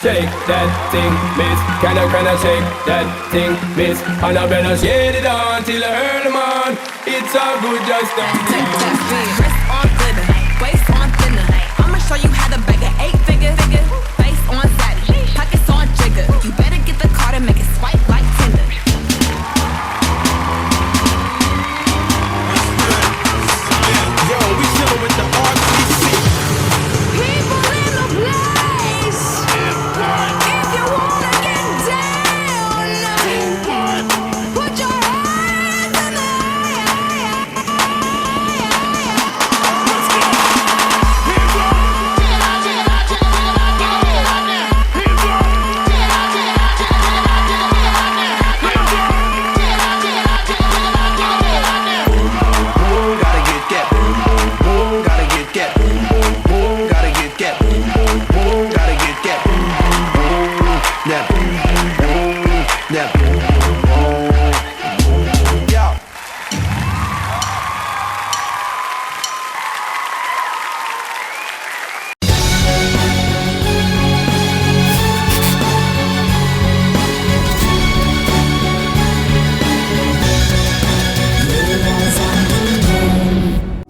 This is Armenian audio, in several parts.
Shake that thing, miss. Can I shake that thing, miss? And I better shake it on till I earn the man. It's all good, just don't take that beat. Wrist on glitter, waist on thinner. I'ma show you how to bag an 8-figure. Face on zaddy, pockets on jigger. You better get the card and make it swipe like Tinder. Yo, we chillin' with the RTC. People in the place. If you wanna get down, put your hands in the air.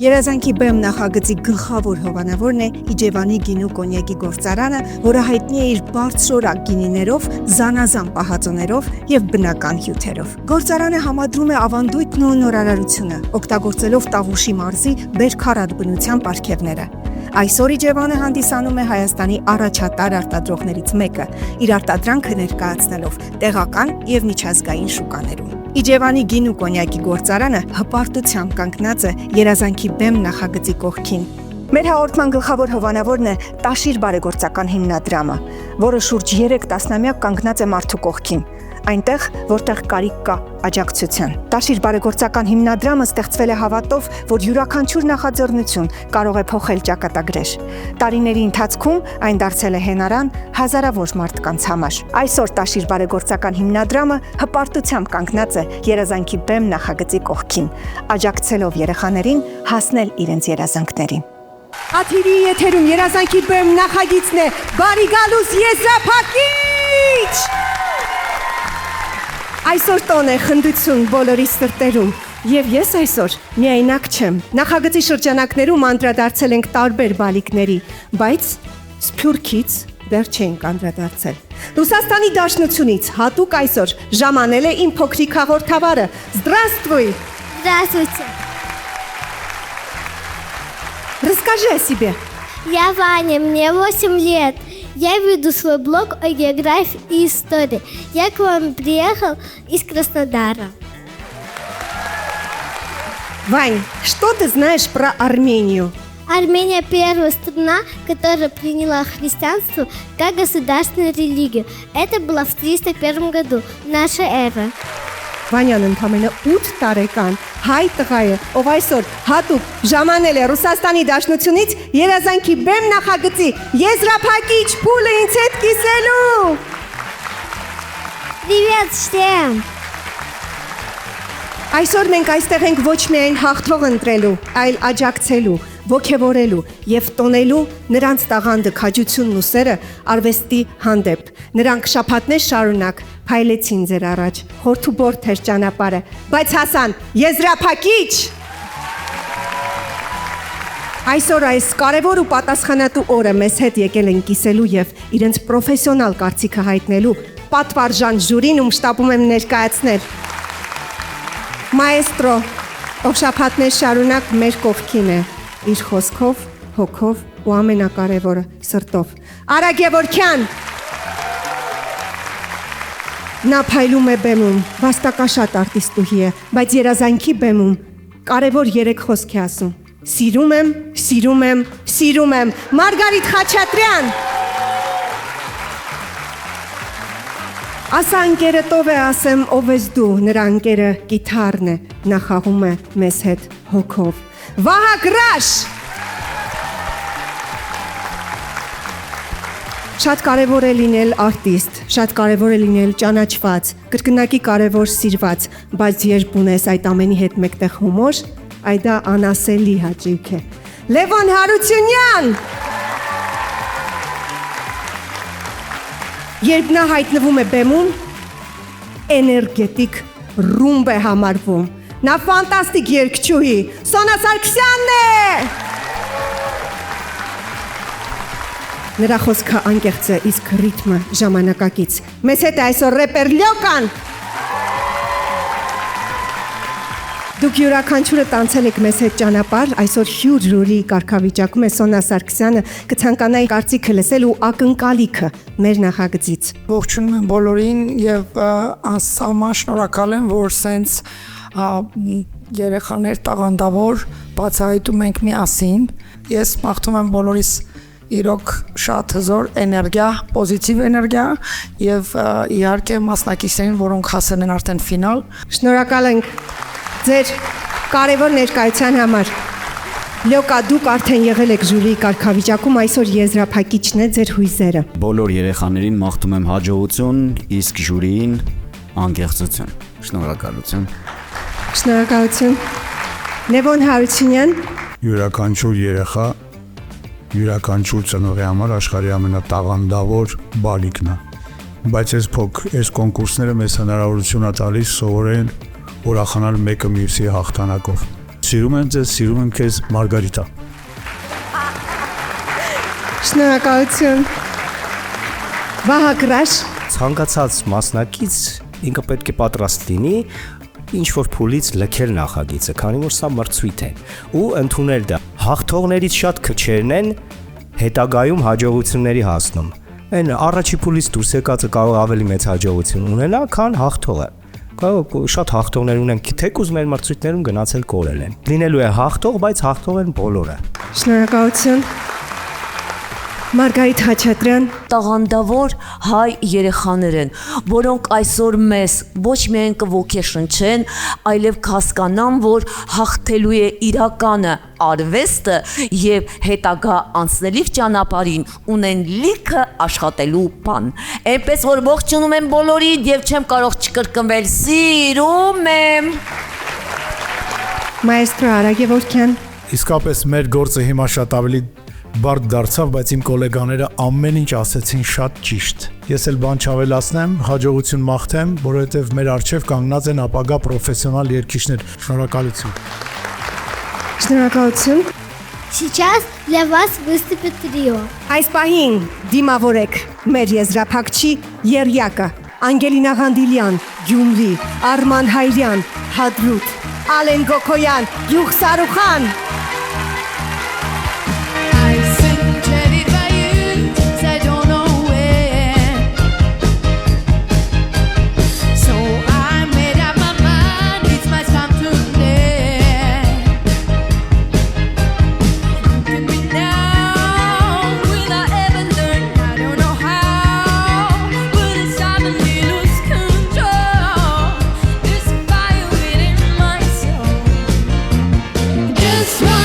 Երազանքի բեմ նախագծի գլխավոր հովանավորն է Իջևանի գինու կոնյակի գործարանը, որը հայտնի է իր բարձրորակ գինիներով, զանազան պահածոներով եւ բնական հյութերով։ Գործարանը համադրում է ավանդույթն ու նորարարությունը, օգտագործելով Տավուշի մարզի բերքարատ բնության պարգևները։ Այսօր Իջևանը հանդիսանում է Հայաստանի առաջատար արտադրողներից մեկը, իր արտադրանքը ներկայացնելով տեղական եւ միջազգային շուկաներում։ Իջևանի գինու կոնյակի գործարանը հպարտությամբ կանգնած է Երազանքի բեմ նախագծի կողքին։ Մեր հաղորդման գլխավոր հովանավորն է Տաշիր բարեգործական հիմնադրամը, որը շուրջ 3 տասնամյակ կանգնած է մարդու կողքին, այնտեղ, որտեղ կարիք կա աջակցության։ Տաշիր բարեգործական հիմնադրամը ստեղծվել է հավատով, որ յուրաքանչյուր նախաձեռնություն կարող է փոխել ճակատագրեր։ Տարիների ընթացքում այն դարձել է հենարան հազարավոր մարդկանց համար։ Այսօր Տաշիր բարեգործական հիմնադրամը հպարտությամբ կանգնած է Երազանքի բեմ նախագծի կողքին, աջակցելով երեխաներին հասնել իրենց երազանքներին։ Աթիրի եթերում Երազանքի բեմ նախագիծն է Բարի գալուս եզրափակիչ։ Այսօր տոն է խնդություն բոլորի սրտերում, եւ ես այսօր միայնակ չեմ։ Նախագծի շրջանակներում անդրադարձել ենք տարբեր բալիկների, բայց Սփյուռքից դեռ չենք անդրադարձել։ Ռուսաստանի Դաշնությունից հատուկ այսօր ժամանել է իմ փոքրիկ հաղորդավարը։ Здравствуй! Здравствуйте! Расскажи о себе. Я Ваня, мне 8 лет. Я веду свой блог о географии и истории. Я к вам приехал из Краснодара. Вань, что ты знаешь про Армению? Армения первая страна, которая приняла христианство как государственную религию. Это было в 301 году, наша эра. Վանյան ընդամենը 8 տարեկան հայ տղա է, ով այսօր հատուկ ժամանել է Ռուսաստանի Դաշնությունից Երազանքի բեմ նախագծի եզրափակիչ փուլը ինձ հետ կիսելու։ Привет всем! Այսօր մենք այստեղ ենք ոչ միայն հաղթող ընտրելու, այլ աջակցելու, ոգևորելու եւ տոնելու նրանց տաղանդը, քաջությունն ու սերը արվեստի հանդեպ։ Նրանք շաբաթներ շարունակ փայլեցին ձեր առաջ, խորթուբորդ էր ճանապարհը, բայց հասան եզրափակիչ։ Այսօր այս կարևոր ու պատասխանատու օրը մեզ հետ եկել են կիսելու եւ իրենց պրոֆեսիոնալ կարծիքը հայտնելու պատվարժան ժյուրին, ում շտապում եմ ներկայացնել Մաեստրո, ով շաբաթներ շարունակ մեր կողքին է, իր խոսքով, հոգով ու ամենակարևորը սրտով։ Արա Գևորգյան։ Նա փայլում է բեմում, վաստակաշատ արտիստուհի է, բայց Երազանքի բեմում կարևոր 3 խոսք է ասում. Սիրում եմ, սիրում եմ, սիրում եմ։ Մարգարիտ Խաչատրյան։ Ասա ընկերդ ով է, ասեմ ով ես դու, նրա ընկերը գիթառն է, նա խաղում է մեզ հետ հոգով։ Վահագ Ռաշ։ Շատ կարևոր է լինել արտիստ, շատ կարևոր է լինել ճանաչված, կրկնակի կարևոր սիրված, բայց երբ ունես այդ ամենի հետ մեկտեղ հումոր, այդ դա անասելի հաճույք է։ Լևոն Հարությունյան։ Երբ նա հայտնվում է բեմում, էներգետիկ ռումբ է համարվում։ Նա ֆանտաստիկ երգչուհի Սոնա Սարգսյանն է։ Նրա խոսքը անկեղծ է, իսկ ռիթմը ժամանակակից։ Մեզ հետ է այսօր ռեպեր Լյոկան։ Դուք յուրաքանչյուրը տանցել եք մեզ հետ ճանապարհ, այսօր հյուր ժյուրի կարգավիճակում է Սոնա Սարգսյանը, կցանկանայի կարծիքը լսել ու ակնկալիքը մեր նախագծից։ Ողջունում եմ բոլորին եւ անսահման շնորհակալ եմ, որ սենց երեխաներ տաղանդավոր բացահայտում ենք միասին։ Ես մաղթում եմ բոլորիս իրոք շատ հզոր էներգիա, պոզիտիվ էներգիա եւ իհարկե մասնակիցներին, որոնք հասել են արդեն ֆինալ։ Շնորհակալ ենք ձեր կարևոր ներկայության համար։ Լյոկա, դուք արդեն եղել եք ժյուրիի կարգավիճակում, այսօր եզրափակիչն է ձեր հույզերը։ Բոլոր երեխաներին մաղթում եմ հաջողություն, իսկ ժյուրիին անկեղծություն։ Շնորհակալություն։ Շնորհակալություն։ Նևոն Հարությունյան, Յուրաքանչյուր երեխա, յուրաքանչյուր ծնողի համար աշխարհի ամենատաղանդավոր բալիկն է։ Բայց այս կոնկուրսները մեզ հնարավորություն է տալիս սովորել ուրախանալ մեկը մյուսի հաղթանակով։ Սիրում եմ ձեզ, սիրում եմ քեզ, Մարգարիտա։ շնորհակալություն։ Վահագ Ռաշ, Ցանկացած մասնակից ինքը պետք է պատրաստ լինի ինչ որ փուլից լքել նախագիծը, քանի որ սա մրցույթ է ու ընդունել դա։ Հաղթողներից շատ քչերն են հետագայում հաջողությունների հասնում։ Այն առաջի փուլից դուրս եկածը կարող ավելի մեծ հաջողություն ունենա, քան հաղթողը։ Շատ հաղթողներ ունենք, թեկուզ մեր մրցույթներում գնացել կորել են։ Լինելու է հաղթող, բայց հաղթող են բոլորը։ շնորհակալություն։ Մարգարիտ Խաչատրյան, տաղանդավոր հայ երեխաներ են, որոնք այսօր մեզ ոչ միայն կոգեշնչեն, այլև կհասկանան, որ հաղթելու է իրականը, արվեստը եւ հետագա անցնելիք ճանապարհին ունեն լիքը աշխատելու բան։ Այնպես որ ողջունում եմ բոլորին եւ չեմ կարող չկրկնվել, սիրում եմ։ Մայստրո Արա Գևորգյան, Իսկապես մեր գործը հիմա շատ ավելի բարդ դարձավ, բայց իմ գոլեգաները ամեն ինչ ասեցին շատ ճիշտ։ Ես էլ բան չավելացնեմ, հաջողություն մաղթեմ, որովհետև մեր առջև կանգնած են ապագա պրոֆեսիոնալ երգիչներ։ Շնորհակալություն։ շնորհակալություն։ Сейчас для вас выступит трио. Այս պահին դիմավորեք մեր եզրափակչի երյակը Անգելինա Ղանդիլյան, Գյումրի, Արման Հայրյան, Հադրութ, Ալեն Գոքոյան, Յուղ Սարուխան։ Just one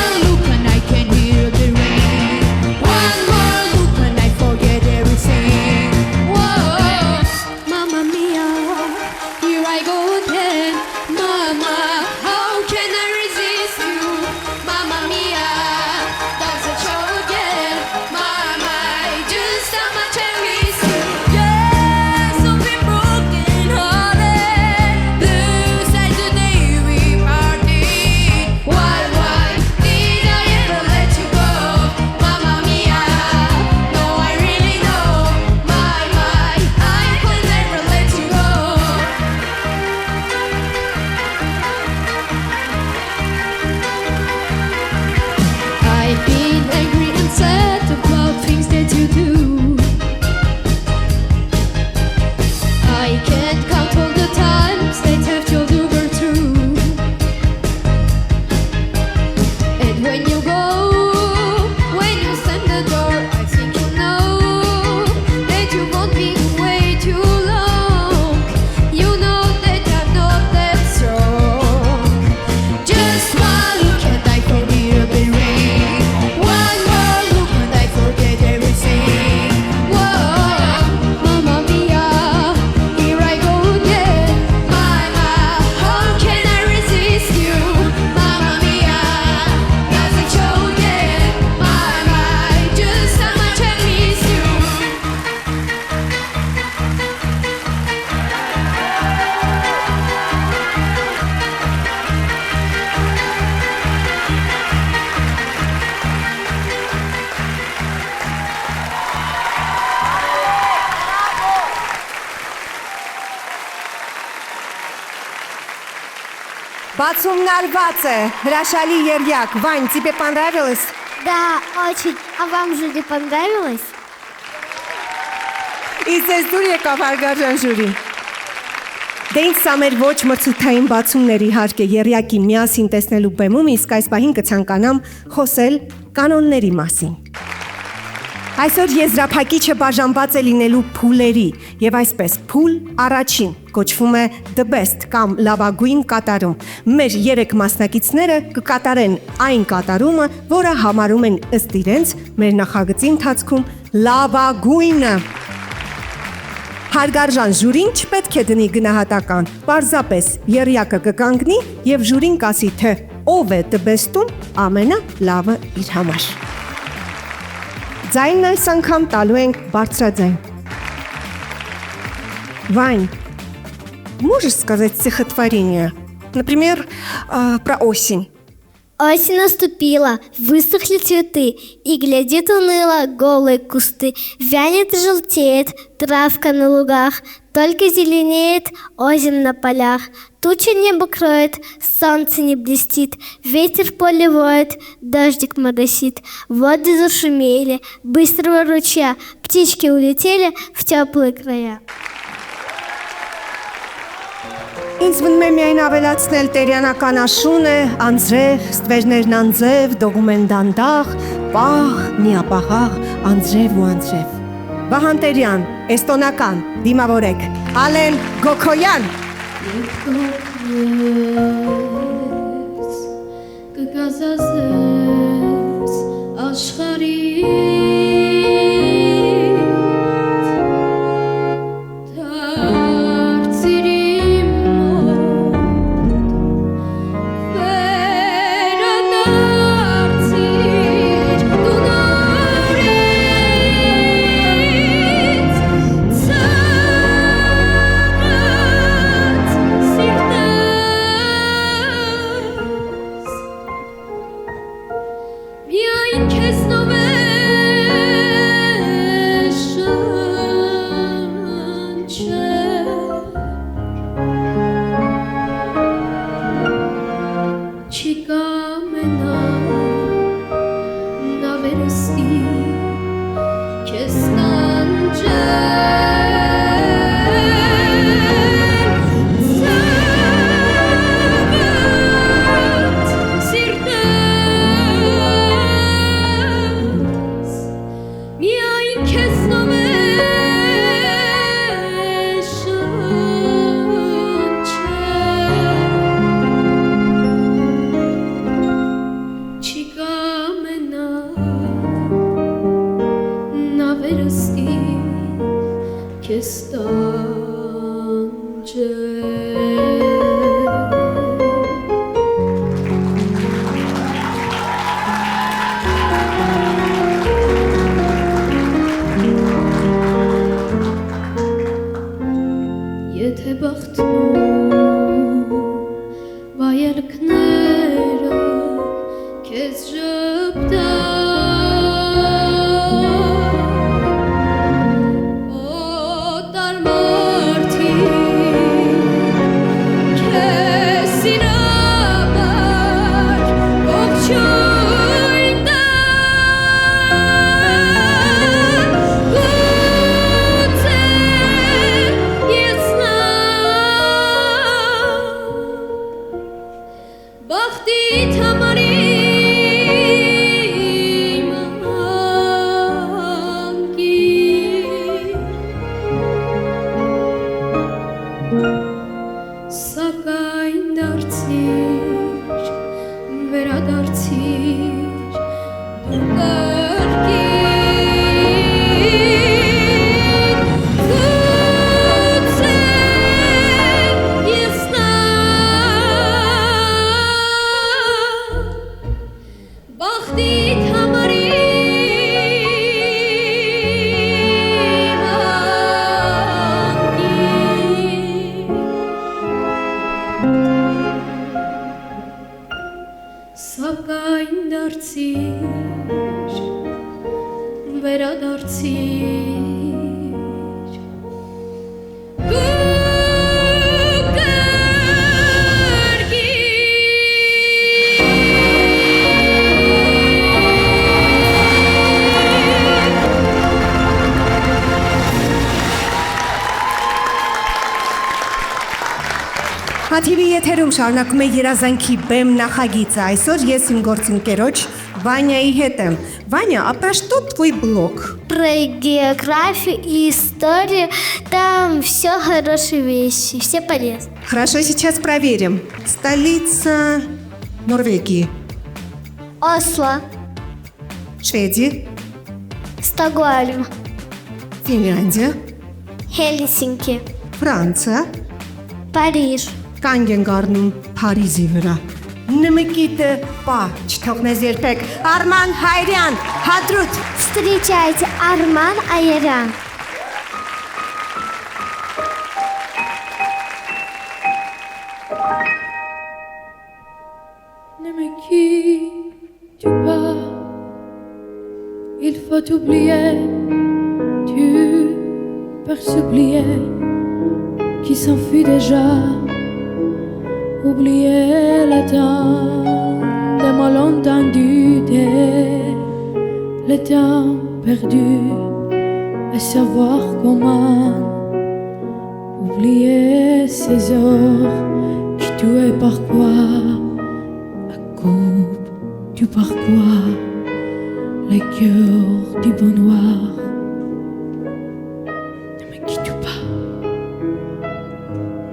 Բացումն արված է, հրաշալի երյակ, Վань, тебе понравилось? Да, очень. А вам жюри понравилось? Իսկ ես դուր եկավ հարգարժան ժյուրի։ Դե ինձ սա մեր ոչ մրցութային բացումների հարկ է երյակի միասին տեսնելու բեմում, իսկ այս պահին կցանկանամ խոսել կանոնների մասին։ Այսօր եզրափակիչը բաժանված է լինելու փուլերի, եւ այսպես փուլ առաջին կոչվում է The Best կամ լավագույն կատարում։ Մեր 3 մասնակիցները կկատարեն այն կատարումը, որը համարում են ըստ իրենց մեր նախագծի ընթացքում լավագույնը։ Հարգարժան ժյուրին չպետք է դնի գնահատական, պարզապես երյակը կկանգնի եւ ժյուրին կասի, թե ով է The Best-ում ամենալավը իր համար։ Ձայնն այս անգամ տալու ենք բարձրաձայն։ Вань, можешь сказать стихотворение? Например, про осень. Осень наступила, высохли цветы, и глядит уныло голые кусты. Вянет и желтеет травка на лугах, только зеленеет озим на полях. Туча небо кроет, солнце не блестит, ветер в поле воет, дождик моросит. Воды зашумели, быстрого ручья, птички улетели в теплые края. Ինձ մնում է միայն ավելացնել տերյանական աշուն է, անձրև, ստվերներն անձև, դողում են դանդաղ, պաղ, միապաղաղ, անձրև ու անձրև։ Վահան Տերյան, էստոնական, դիմավորեք, Ալեն Գոքոյան։ Կգազազես աշխարի եթերում շարունակում է երազանքի բեմ նախագիծը։ Այսօր ես իմ գործընկերոջ Վանյայի հետ եմ։ Վանյա, а что твой блог? Про географию и историю. Там все хорошие вещи, все полезны. Хорошо, сейчас проверим. Столица Норвегии. Осло, Швеция. Стокгольм, Финляндия. Хельсинки, Ֆրանսիա, Париж. կանգ են առնում Փարիզի վրա։ Նմկիտը պա, չթողնես երբեք։ Արման Հայրյան, Հադրութ։ Встречайте, Арман Айран. Ne me quitte pas, il faut oublier, tu peux s'oublier, qui s'enfuit déjà, oublier le temps des malentendus, le temps perdu, et savoir comment oublier ces heures qui tuaient parfois. Du parcours, les cœurs du bonheur. Ne me quitte pas,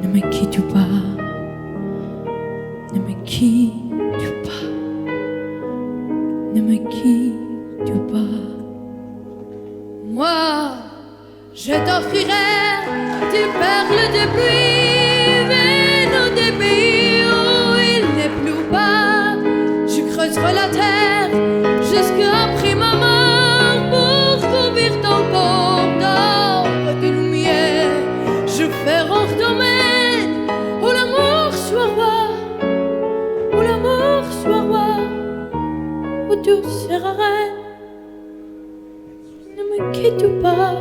ne me quitte pas, ne me quitte pas, ne me quitte pas. Moi, je t'offrirai des perles de pluie venant des pays où il n'est plus pas. Creuserai la terre jusqu'après ma mort pour couvrir ton corps d'or de lumière. Je ferai un domaine où l'amour soit roi, où l'amour soit roi, où tu seras reine. Ne me quitte pas,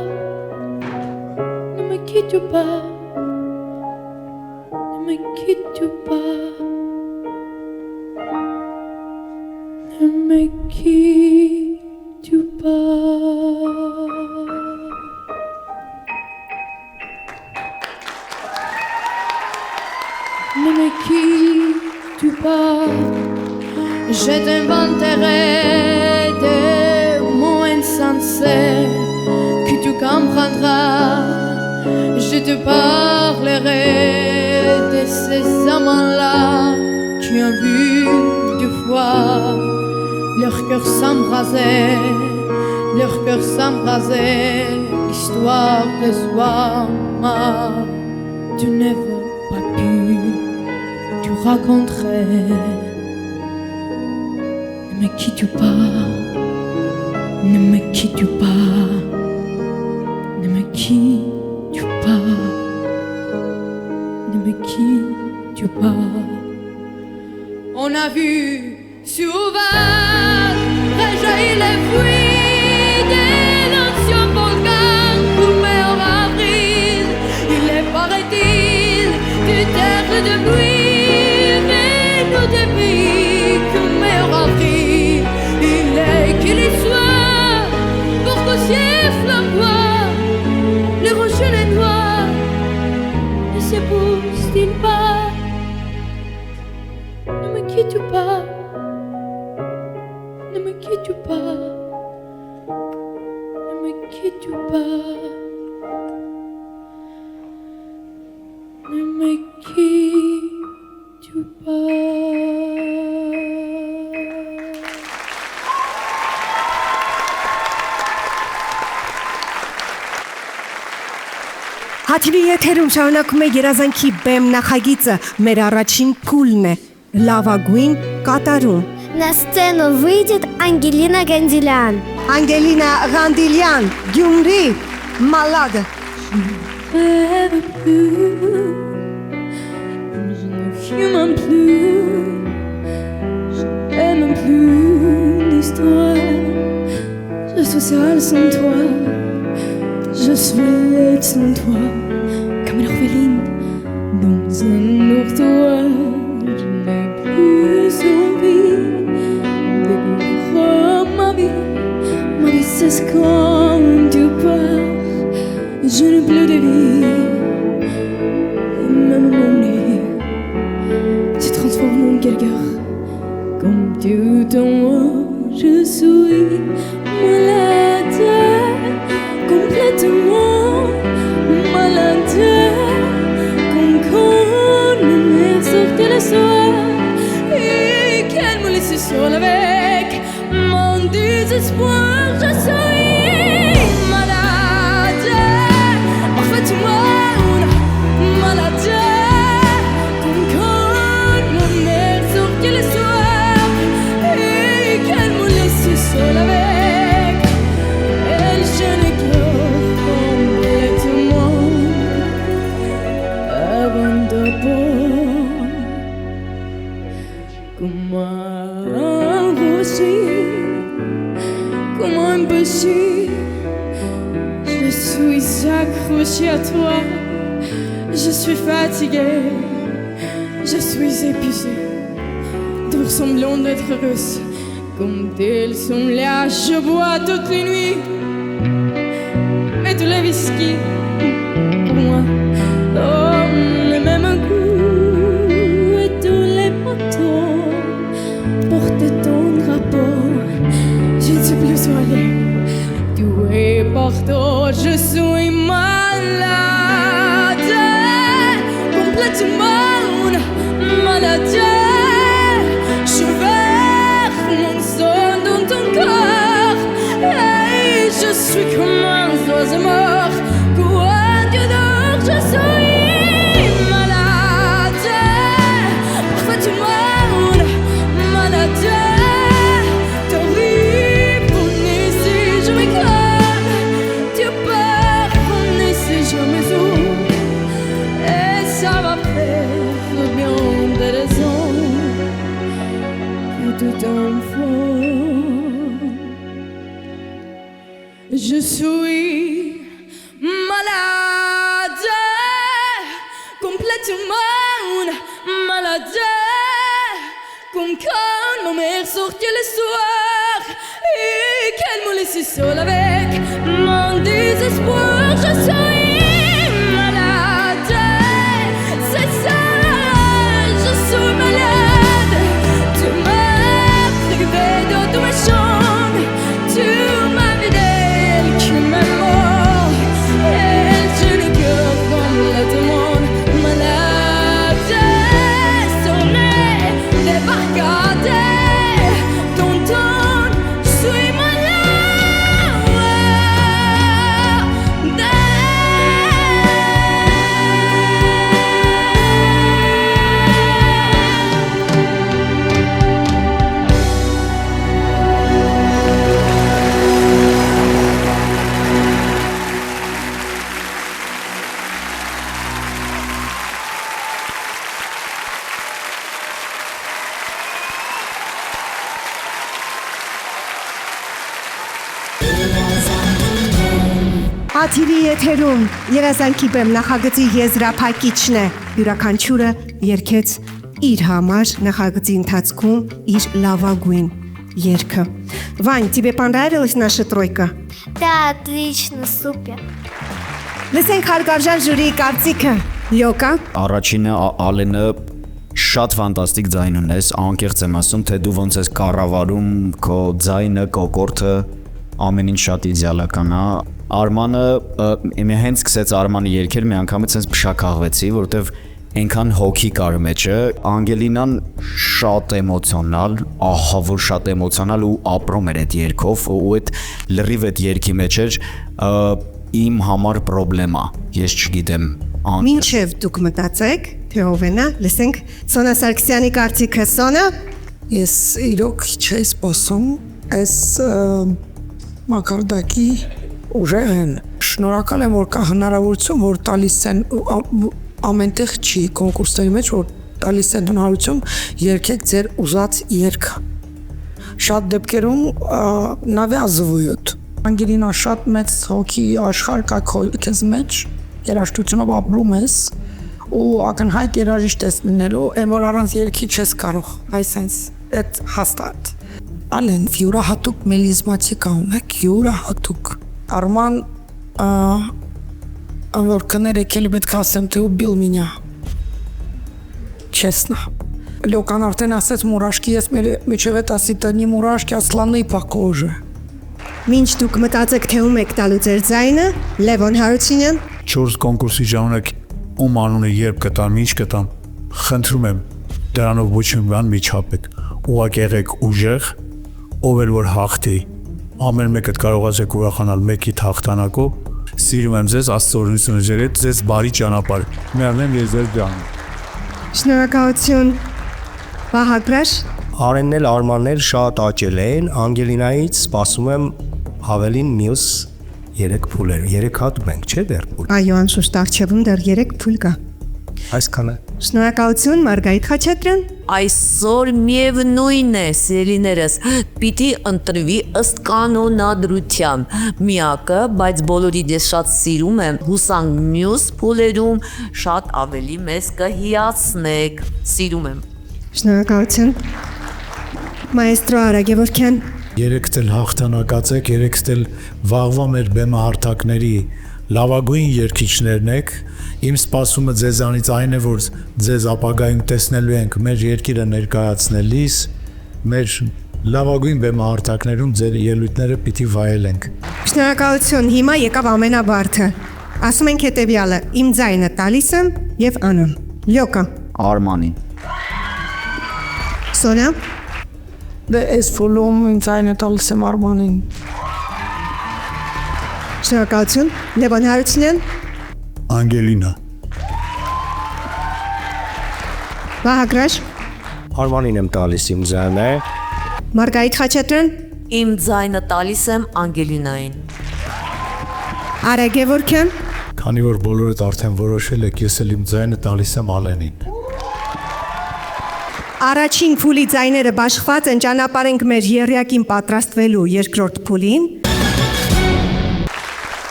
ne me quitte pas, ne me quitte pas. Ne me quitte pas. Ne me quitte pas. Je t'inventerai des mots insensés que tu comprendras. Je te parlerai de ces amants-là qui ont vu deux fois leur cœur s'embraser, leur cœur s'embraser, l'histoire de soi, tu n'as pas pu te rencontrer. Ne me quitte pas, ne me quitte pas, ne me quitte pas, ne me quitte pas. On a vu souvent réjaillir les fruits de l'ancien volcan coupé en avril. Il est, paraît-il, de terre de pluie venue des pays coupé en avril. Il est qu'il y soit pour qu'au ciel flamboie le rocher les noirs ne s'épouse-t-il pas. Ne me quitte pas. Ne me quitte pas, ne me quitte pas, ne me quitte pas. Հաթիվի եթերում շարունակում է երազանքի բեմ նախագիծը, մեր առաջին փուլն է, լավագույն կատարում։ На сцену выйдет Ангелина Гандилян. Անգելինա Ղանդիլյան, Գյումրի, Մալադ։ Rêve plus, je ne fume plus, je n'aime plus l'histoire. Je suis seule sans toi, je suis laide sans toi, comme une orpheline dans un dortoir. Je n'ai plus envie de vivre ma vie c'est quand tu pars. Je n'ai plus de vie, même mon lit quelqu'un comme tout en moi. Je suis malade, complètement malade, comme quand ma mère sortait le soir et qu'elle me laissait seule avec mon désespoir. Je suis malade, parfaitement malade, comme quand ma mère sortait le soir et qu'elle me laissait seule avec elle. Je n'ai complètement abandonné comme un rocher, comme un péché. Je suis accrochée à toi, je suis fatiguée, je suis épuisée de semblant d'être heureuse. Comme tel sont là, je bois toutes les nuits, mais tous les whisky pour moi ont le même goût et tous les poteaux portent ton drapeau. Je ne sais plus où aller, tout est partout. Je suis malade, complètement malade. Je verse mon sang dans ton corps et je suis comme un oiseau mort. Quand tu dors, je suis malade, parfaitement malade. T'arrives, on est si je m'éclate. Tu pars, on est si je me zoome. Et ça va faire bien des raisons que tout enfant. Je suis malade, complètement malade, comme quand ma mère sortait le soir et qu'elle me laissait seule avec mon désespoir. Je suis malade, c'est ça, je suis malade. Tu m'as privé de tous mes chambres, tu m'as vidé le qui m'est mort. Et je n'ai que complètement malade. Sonner des barricades, t'entends, je suis malade. Աթիվի եթերում երազանքի բեմ նախագծի եզրափակիչն է։ Յուրաքանչյուրը երգեց իր համար նախագծի ընթացքում իր լավագույն երգը։ Վань, тебе понравилась наша тройка? Да, отлично, супер. Լսենք հարգարժան ժյուրիի կարծիքը։ Լյոկա։ Առաջինը Ալենը շատ ֆանտաստիկ ձայն ունես, անկեղծ եմ ասում, թե դու ոնց ես կառավարում քո ձայնը, կոկորդը, ամեն ինչ շատ իդեալական է։ Արմանը հենց սկսեց Արմանը երգել, մի անգամից ինձ փշաքաղվեցի, որովհետև այնքան հոգի կար մեջը։ Անգելինան շատ էմոցիոնալ, ահա որ շատ էմոցիոնալ ու ապրում էր այդ երգով, ու այդ լրիվ այդ երգի մեջ էր իմ համար պրոբլեմա, ես չգիտեմ։ Մինչև դուք մտածեք, թե ով է նա, լսենք Սոնա Սարգսյանի կարծիքը։ Սոնա։ Ես իրոք չէի սպասում այս մակարդակի ուժեղ են։ Շնորհակալ եմ, որ կա հնարավորություն, որ տալիս են ամենտեղ չի կոնկուրսների մեջ, որ տալիս են հնարավորություն երգեք ձեր ուզած երգը։ Շատ դեպքերում навязывают։ Անգելինա շատ մեծ հոգի աշխարհ կա քեզ մեջ, երաժշտությունով ապրում ես ու ակնհայտ երաժիշտ ես լինելու, այն որ առանց երգի չես կարող, այսպես այդ հաստատ։ Ալեն յուրահատուկ մելիզմատիկա ունեք, յուրահատուկ։ Արման որ կներեք, ելի պետք ասեմ, թե убил меня. Честно. Լոկան արդեն ասեց մուրաշկի, ես միջև այդ ասի տնի մուրաշկի ասլաննի պակոժը։ Մինչ դուք մտածեք, թե ում եք տալու ձեր ձայնը, Լևոն Հարությունյան, 4 կոնկուրսի ժամանակ ում անունը երբ կտամ, ինչ կտամ, խնդրում եմ, դրանով ոչ մի բան մի չափեք, ուղղակի եղեք ուժեղ, ով էլ որ հաղթի, ամեն մեկը կարողացեք ուրախանալ մեկի հաղթանակով, սիրում եմ ձեզ, Աստծո օրհնությունը ձեր հետ, ձեզ բարի ճանապարհ, միառնեմ ես ձեզ ջան։ շնորհակալություն, Վահագրաշ, Արենն էլ Արմանն էլ շատ աճել են, Անգելինայից սպասում եմ ավելին մյուս 3 փուլեր, 3 հատ մենք, չէ՞ դեռ փուլ։ այո, անշուշտ Արչևում դեռ 3 փուլ կա։ Այսքանը։ Շնորհակալություն, Մարգարիտ Խաչատրյան։ Այսօր միևնույն է, սիրելիներս, պիտի ընտրվի ըստ կանոնադրության միակը, բայց բոլորի դες շատ սիրում եմ, հուսանք մյուս փուլերում շատ ավելի մեզ կհիացնեք, սիրում եմ։ Շնորհակալություն։ Մայստրո Արա Գևորգյան, Երեքդ էլ հաղթանակած եք, երեքդ էլ վաղվա մեր բեմահարթակների լավագույն երգիչներն եք։ Իմ սպասումը ձեզանից այն է, որ ձեզ ապագայում տեսնելու ենք մեր երկիրը ներկայացնելիս, մեր լավագույն բեմահարթակներում ձեր ելույթները պիտի վայելենք։ շնորհակալություն, հիմա եկավ ամենաբարդը։ Ասում ենք հետևյալը, իմ ձայնը տալիս եմ եւ անում։ Լյոկա, Արմանին։ Սոնա, Դե այս փուլում ինձ այն է տալիս եմ Արմանին։ շնորհակալություն, Լևոն Հարությունյան, Անգելինա, Վահագրաշ, Արմանին եմ տալիս իմ ձայնը։ Մարգարիտ Խաչատրյան, Իմ ձայնը տալիս եմ Անգելինային։ Արա Գևորգյան, քանի որ բոլորդ արդեն որոշել եք, ես էլ իմ ձայնը տալիս եմ Ալենին։ Առաջին փուլի ձայները բաշխված են, ճանապարհ ենք մեր եռյակին պատրաստվելու երկրորդ փուլին։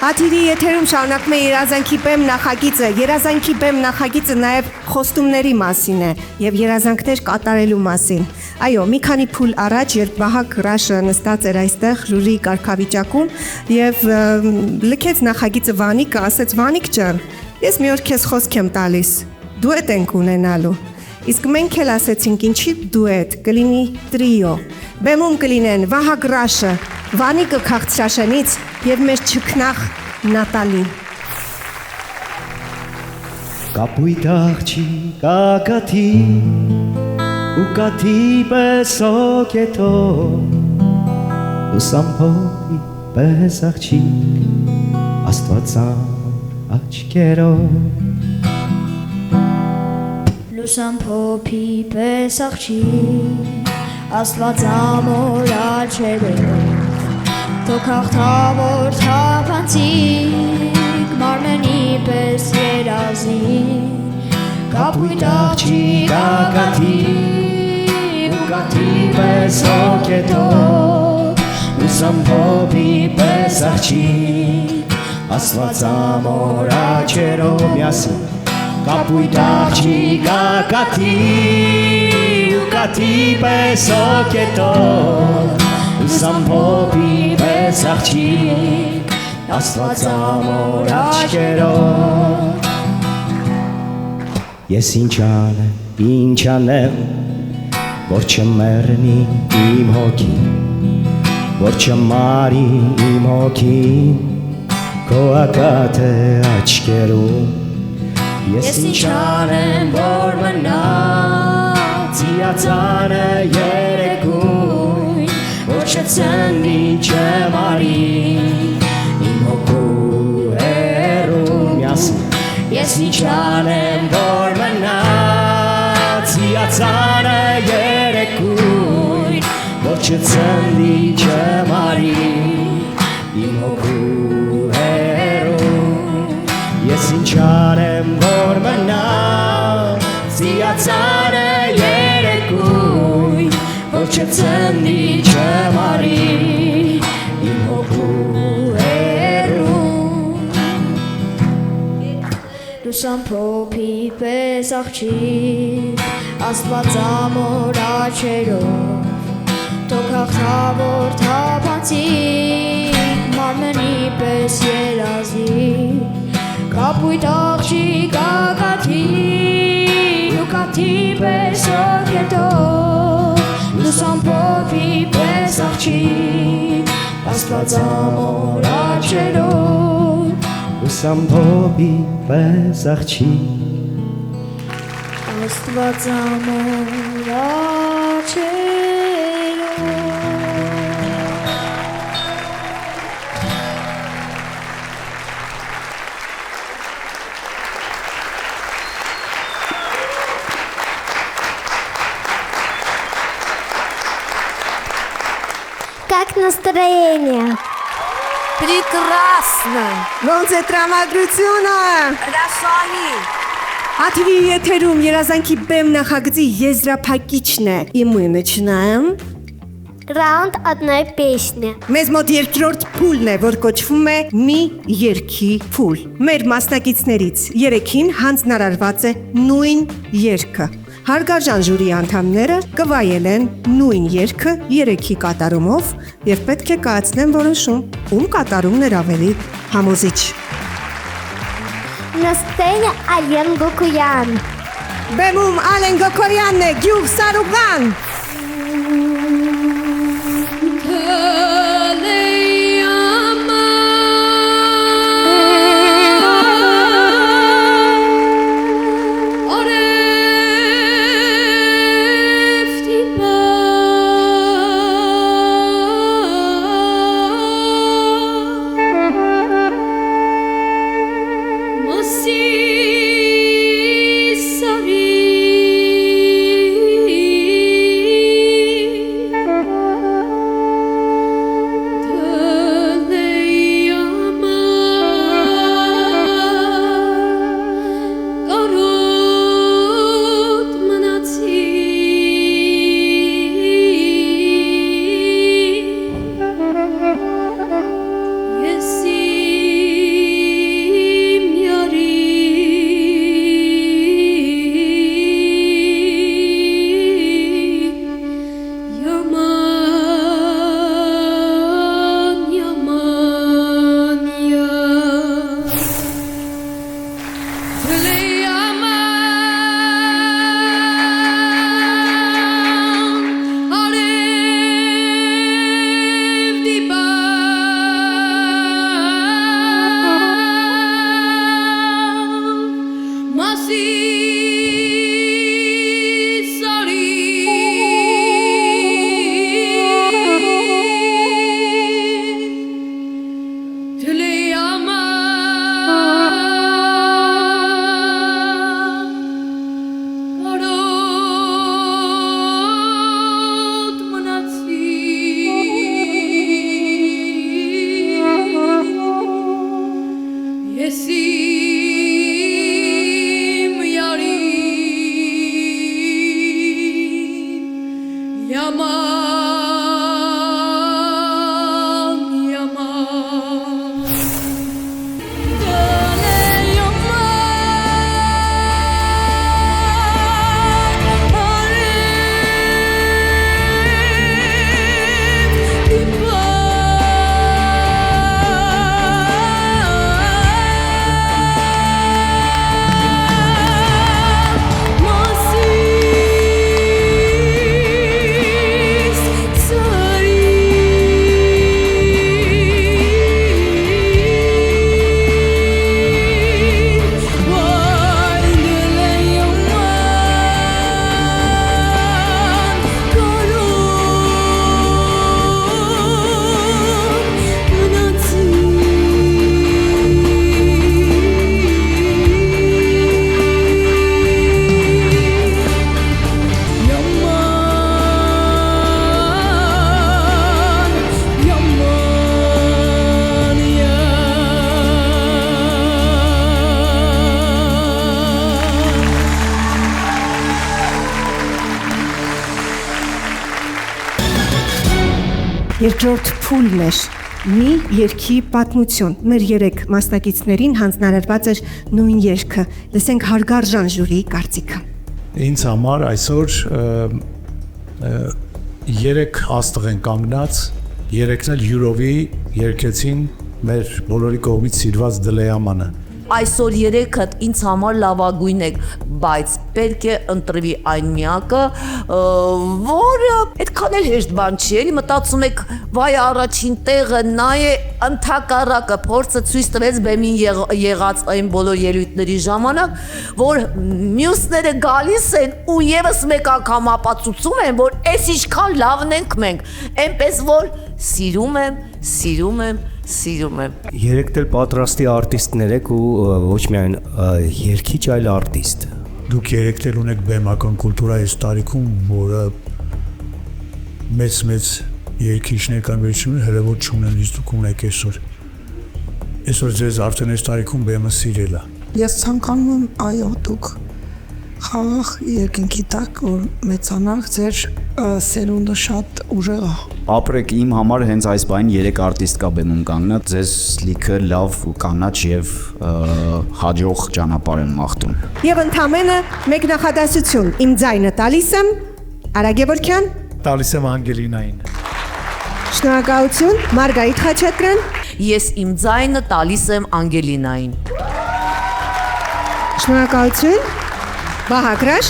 Աթիրի եթերում շարունակում է երազանքի բեմ նախագիծը։ Երազանքի բեմ նախագիծը նաև խոստումների մասին է եւ երազանքներ կատարելու մասին։ Այո, մի քանի փուլ առաջ, երբ Վահագ Ռաշը նստած էր այստեղ ժյուրի կարգավիճակում եւ լքեց նախագիծը Վանիկը, ասեց Վանիկ ջան, ես մի օր քեզ խոսք եմ տալիս։ Դուետ ենք ունենալու։ Իսկ մենք էլ ասեցինք, ինչի դուետ, կլինի տրիո։ Բեմում կլինեն Վահագ Ռաշը, Վանիկը Քաղցրաշենից եւ մեր չքնախ Նատալին։ Կապույտ աղջի կակաթի ու կաթի պես օկետո ու սամփոյի պես աղջի աստվածան աչքերով Լուսամփոփի պես աղջի աստվածամոր աչքերով Թող հաղթավոր թափանցիկ մարմենի պես երազի Կապույտ աղջի կակաթի ու կաթի պես օկետով Լուսամփոփի պես աղջի աստվածամոր աչքերով միասին Կապույտ աղջի կակաթի ու կաթի պես օկետով Սամփոփի պես աղջիկ աստվածամոր աչքերով Ես ինչ անեմ, որ չմեռնի իմ հոգին Որ չմարի իմ հոգին Քո ակաթե աչքերում Ես ինչ անեմ, որ մնա Ձիածանը երեկույն Որ չծնի չմարի Իմ հոգու հեռում միասին Ես ինչ անեմ, որ մնա Ձիածանը երեկույն Որ չծնի չմարի Իմ հոգու հեռում Ես ինչ անեմ, որ մնա Ձիածանը երեկույն Որ չծնի չմարի Իմ հոգու հեռում Լուսամփոփի պես աղջիկ Աստվածամոր աչքերով Թող հաղթավոր թափանցիկ Մարմենի պես երազի Կապույտ աղջիկ ակաթի ու Կաթի պես օգետով Լուսամփոփի պես աղջիկ Աստված ամոր աչերով Լուսամփոփի պես աղջիկ Աստված ամոր աչերով Как настроение? Прекрасно! Ոնց է տրամադրությունը։ Հրաշալի։ Աթվի եթերում երազանքի բեմ նախագծի եզրափակիչն է։ И мы начинаем. Раунд одной песни. Մեզ մոտ երկրորդ փուլն է, որ կոչվում է մի երգի փուլ։ Մեր մասնակիցներից երեքին հանձնարարված է նույն երգը։ Հարգարժան ժյուրի անդամները կվայելեն նույն երգը երեքի կատարումով եւ պետք է կայացնեն որոշում, ում կատարումն էր ավելի համոզիչ։ На сцене Ален Гокуян. Բեմում Ալեն Գոկորյանն է, Գյուղ Սարուղան։ Երկրորդ փուլն էր մի երգի պատմություն։ Մեր երեք մասնակիցներին հանձնարարված էր նույն երգը։ Լսենք հարգարժան ժյուրիի կարծիքը։ Ինձ համար այսօր երեք աստղ են կանգնած, երեքն էլ յուրովի երգեցին մեր բոլորի կողմից սիրված Դլեամանը։ այսօր երեքդ ինձ համար լավագույն եք, բայց պետք է ընտրվի այն միակը, որը այդքան էլ հեշտ բան չի, էլի մտածում եք, վայ առաջին տեղը նա է, ընդհակառակը փորձը ցույց տվեց բեմին եղած այն բոլոր ելույթների ժամանակ, որ մյուսները գալիս են ու եւս մեկ անգամ ապացուցում են, որ այս ինչքան լավն ենք մենք, այնպես որ սիրում եմ Երեք դել պատրաստի արտիստներ եք ու ոչ միայն երգիչ, այլ արտիստ։ Դուք երեք դել ունեք բեմական կուլտուրա այս տարիքում, որը մեծ երգիչներ կամ վերջիններ հրավեր չունեն, իսկ դուք ունեք այսօր։ Այսօր ձեզ արդեն այս տարիքում բեմը սիրել է։ Ես ցանկանում եմ, այո, դուք խաղաղ երկնքի տակ որ մեծանաք ձեր սերունդը շատ ուժեղ է։ Ապրեք իմ համար հենց այս բան 3 արտիստ կա բեմում կանգնած, ձեզ լիքը լավ ու կանաչ եւ հաջող ճանապարհ են մաղթում։ Եվ ընդամենը մեկ նախադասություն։ Իմ ձայնը տալիս եմ Արա Գևորգյան, Տալիս եմ Անգելինային։ շնորհակալություն Մարգարիտ Խաչատրյան, Ես իմ ձայնը տալիս եմ Անգելինային։ շնորհակալություն Վահագրաշ,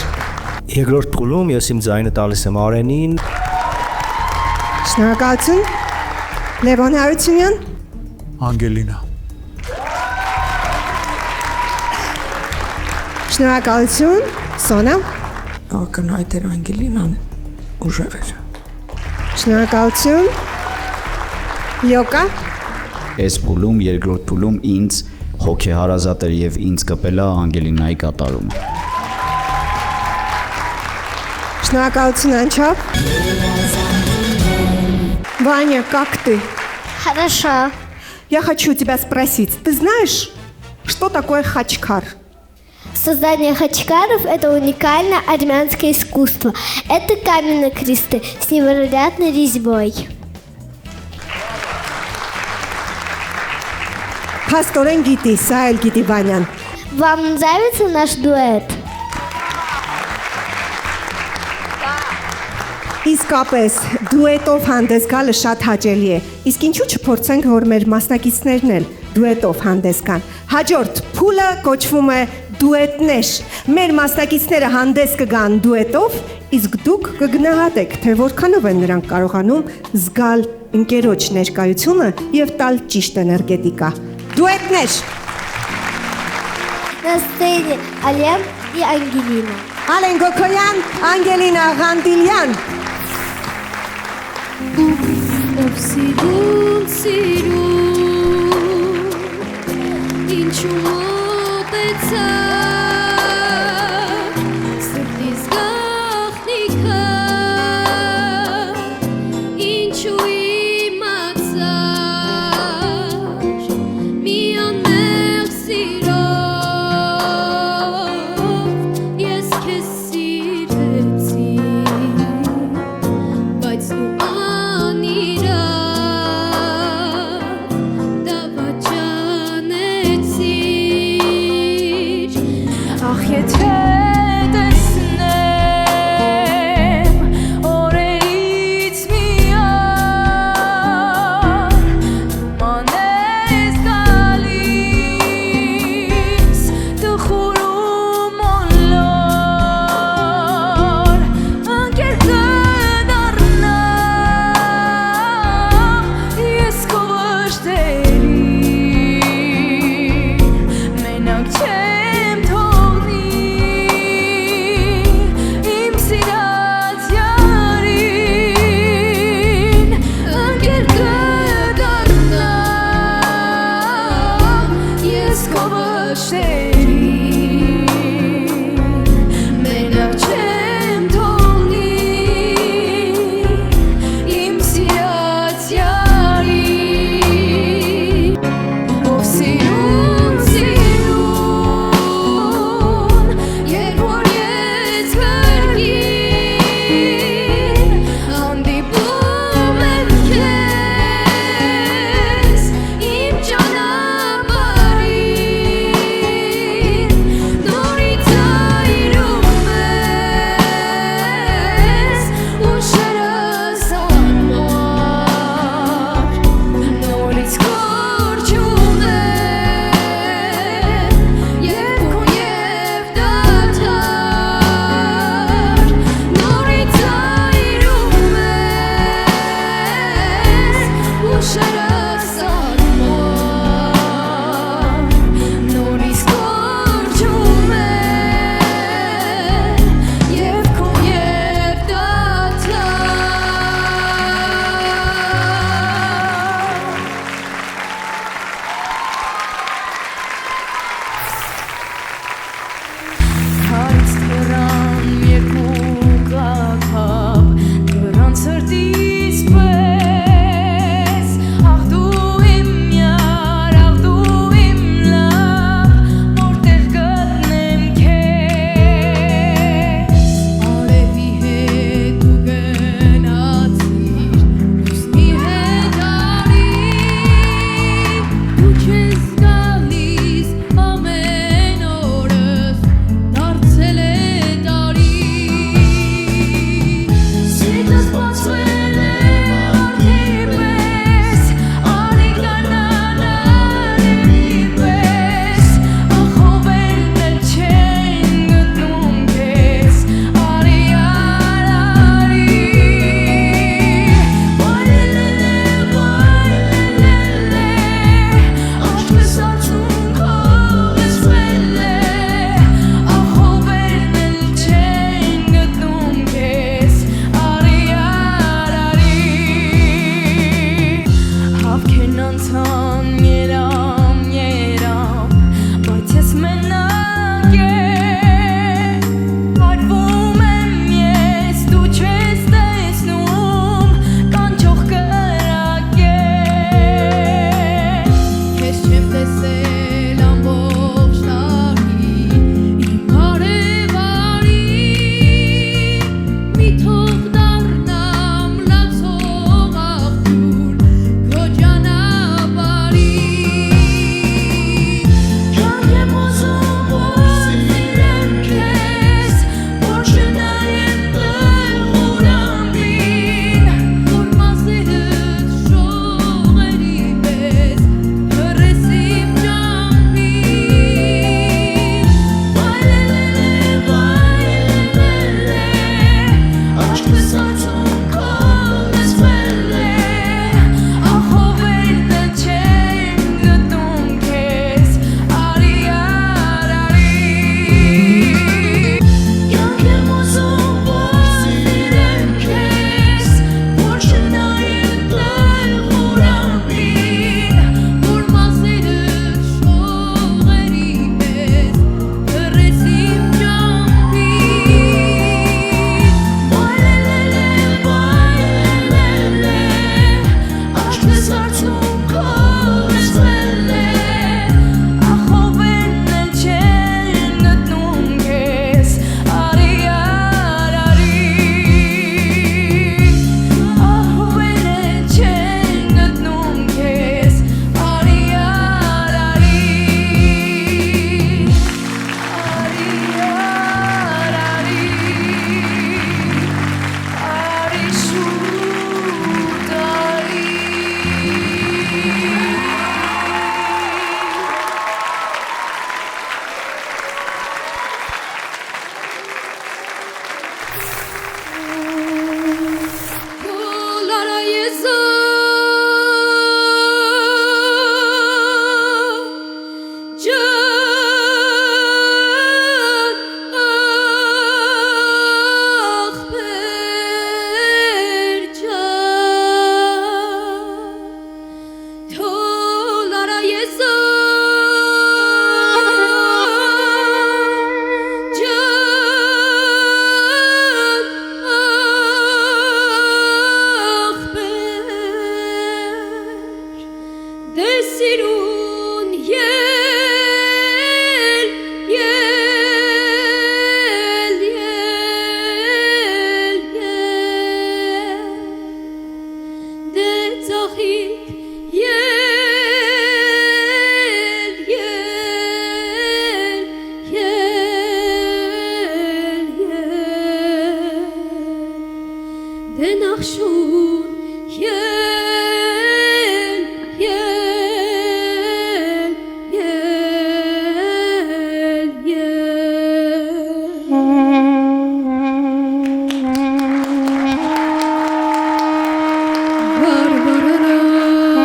Երկրորդ փուլում ես իմ ձայնը տալիս եմ Արենին։ շնորհակալություն Լևոն Հարությունյան, Անգելինա։ շնորհակալություն Սոնա, Ակնհայտ էր Անգելինան ուժեղ էր։ շնորհակալություն Յոկա, Այս փուլում, երկրորդ փուլում ինձ հոգեհարազատ էր եւ ինձ կպել է Անգելինայի կատարումը։ шнурокалություն Անչափ, Ваня, как ты? Хорошо. Я хочу тебя спросить, ты знаешь, что такое хачкар? Создание хачкаров – это уникальное армянское искусство. Это каменные кресты с невероятной резьбой. Փաստորեն գիտի, սա էլ գիտի Վանյան։ Вам нравится наш дуэт? Իսկապես, դուետով հանդես գալը շատ հաճելի է։ Իսկ ինչու չփորձենք, որ մեր մասնակիցներն էլ դուետով հանդես գան։ Հաջորդ փուլը կոչվում է դուետնեշ։ Մեր մասնակիցները հանդես կգան դուետով, իսկ դուք կգնահատեք, թե որքանով են նրանք կարողանում զգալ ընկերոջ ներկայությունը եւ տալ ճիշտ էներգետիկա։ Դուետնեշ։ На сцене Ален и Ангелина. Ալեն Գոքոյան, Անգելինա Ղանդիլյան։ Սիրուն, սիրուն, ինչու մոտեցա, սրտիս գաղտնիքը, ինչու իմացար, մի անմեղ սիրով, ես քեզ սիրեցի, բայց դու չես գալիս ամեն օրս դարձել է տարի Սիրտս բացվել է արդի պես Արի կանանարի պես Ախովել էլ չեն գտնում քեզ Արի արարի Աչքս ածում քովս վել է Ախովել էլ չեն գտնում քեզ Արի արարի Հավքերն անցան երամ Բայց ես մենակ եմ Հարվում եմ ես դու չես տեսնում Կանչող կրակ եմ Քեզ չեմ տեսել ամբողջ տարի Իմ արևարի Մի թող դառնամ լացող աղբյուր Քո ճանապարհի Կյանք եմ ուզում որ սիրեմ քեզ Որ չնայեմ տեղ ուրամբին Որ մազերդ շողերի պես Հրես իմ ճամփին Վայելել է Աչքս ածում քովս վել է Ախովել էլ չեն գտնում քեզ Արի արարի Կյանք եմ ուզում որ սիրեմ քեզ Որ չնայեմ տեղ ուրամբին Որ մազերդ շողերի պես Հրես իմ ճամփին Վայելել է Աչքս ածում քովս վել է Ախովել էլ չեն գտնում քեզ Արի արարի Ախովել էլ չեն գտնում քեզ Արի արարի Արի շուտ արի Կոլարա եզա Ջան ախպեր ջան Կոլարա եզա Ջան ախպեր Դեսիրուն ել Դե ծախիկ Դե նախշուն Բարբարարա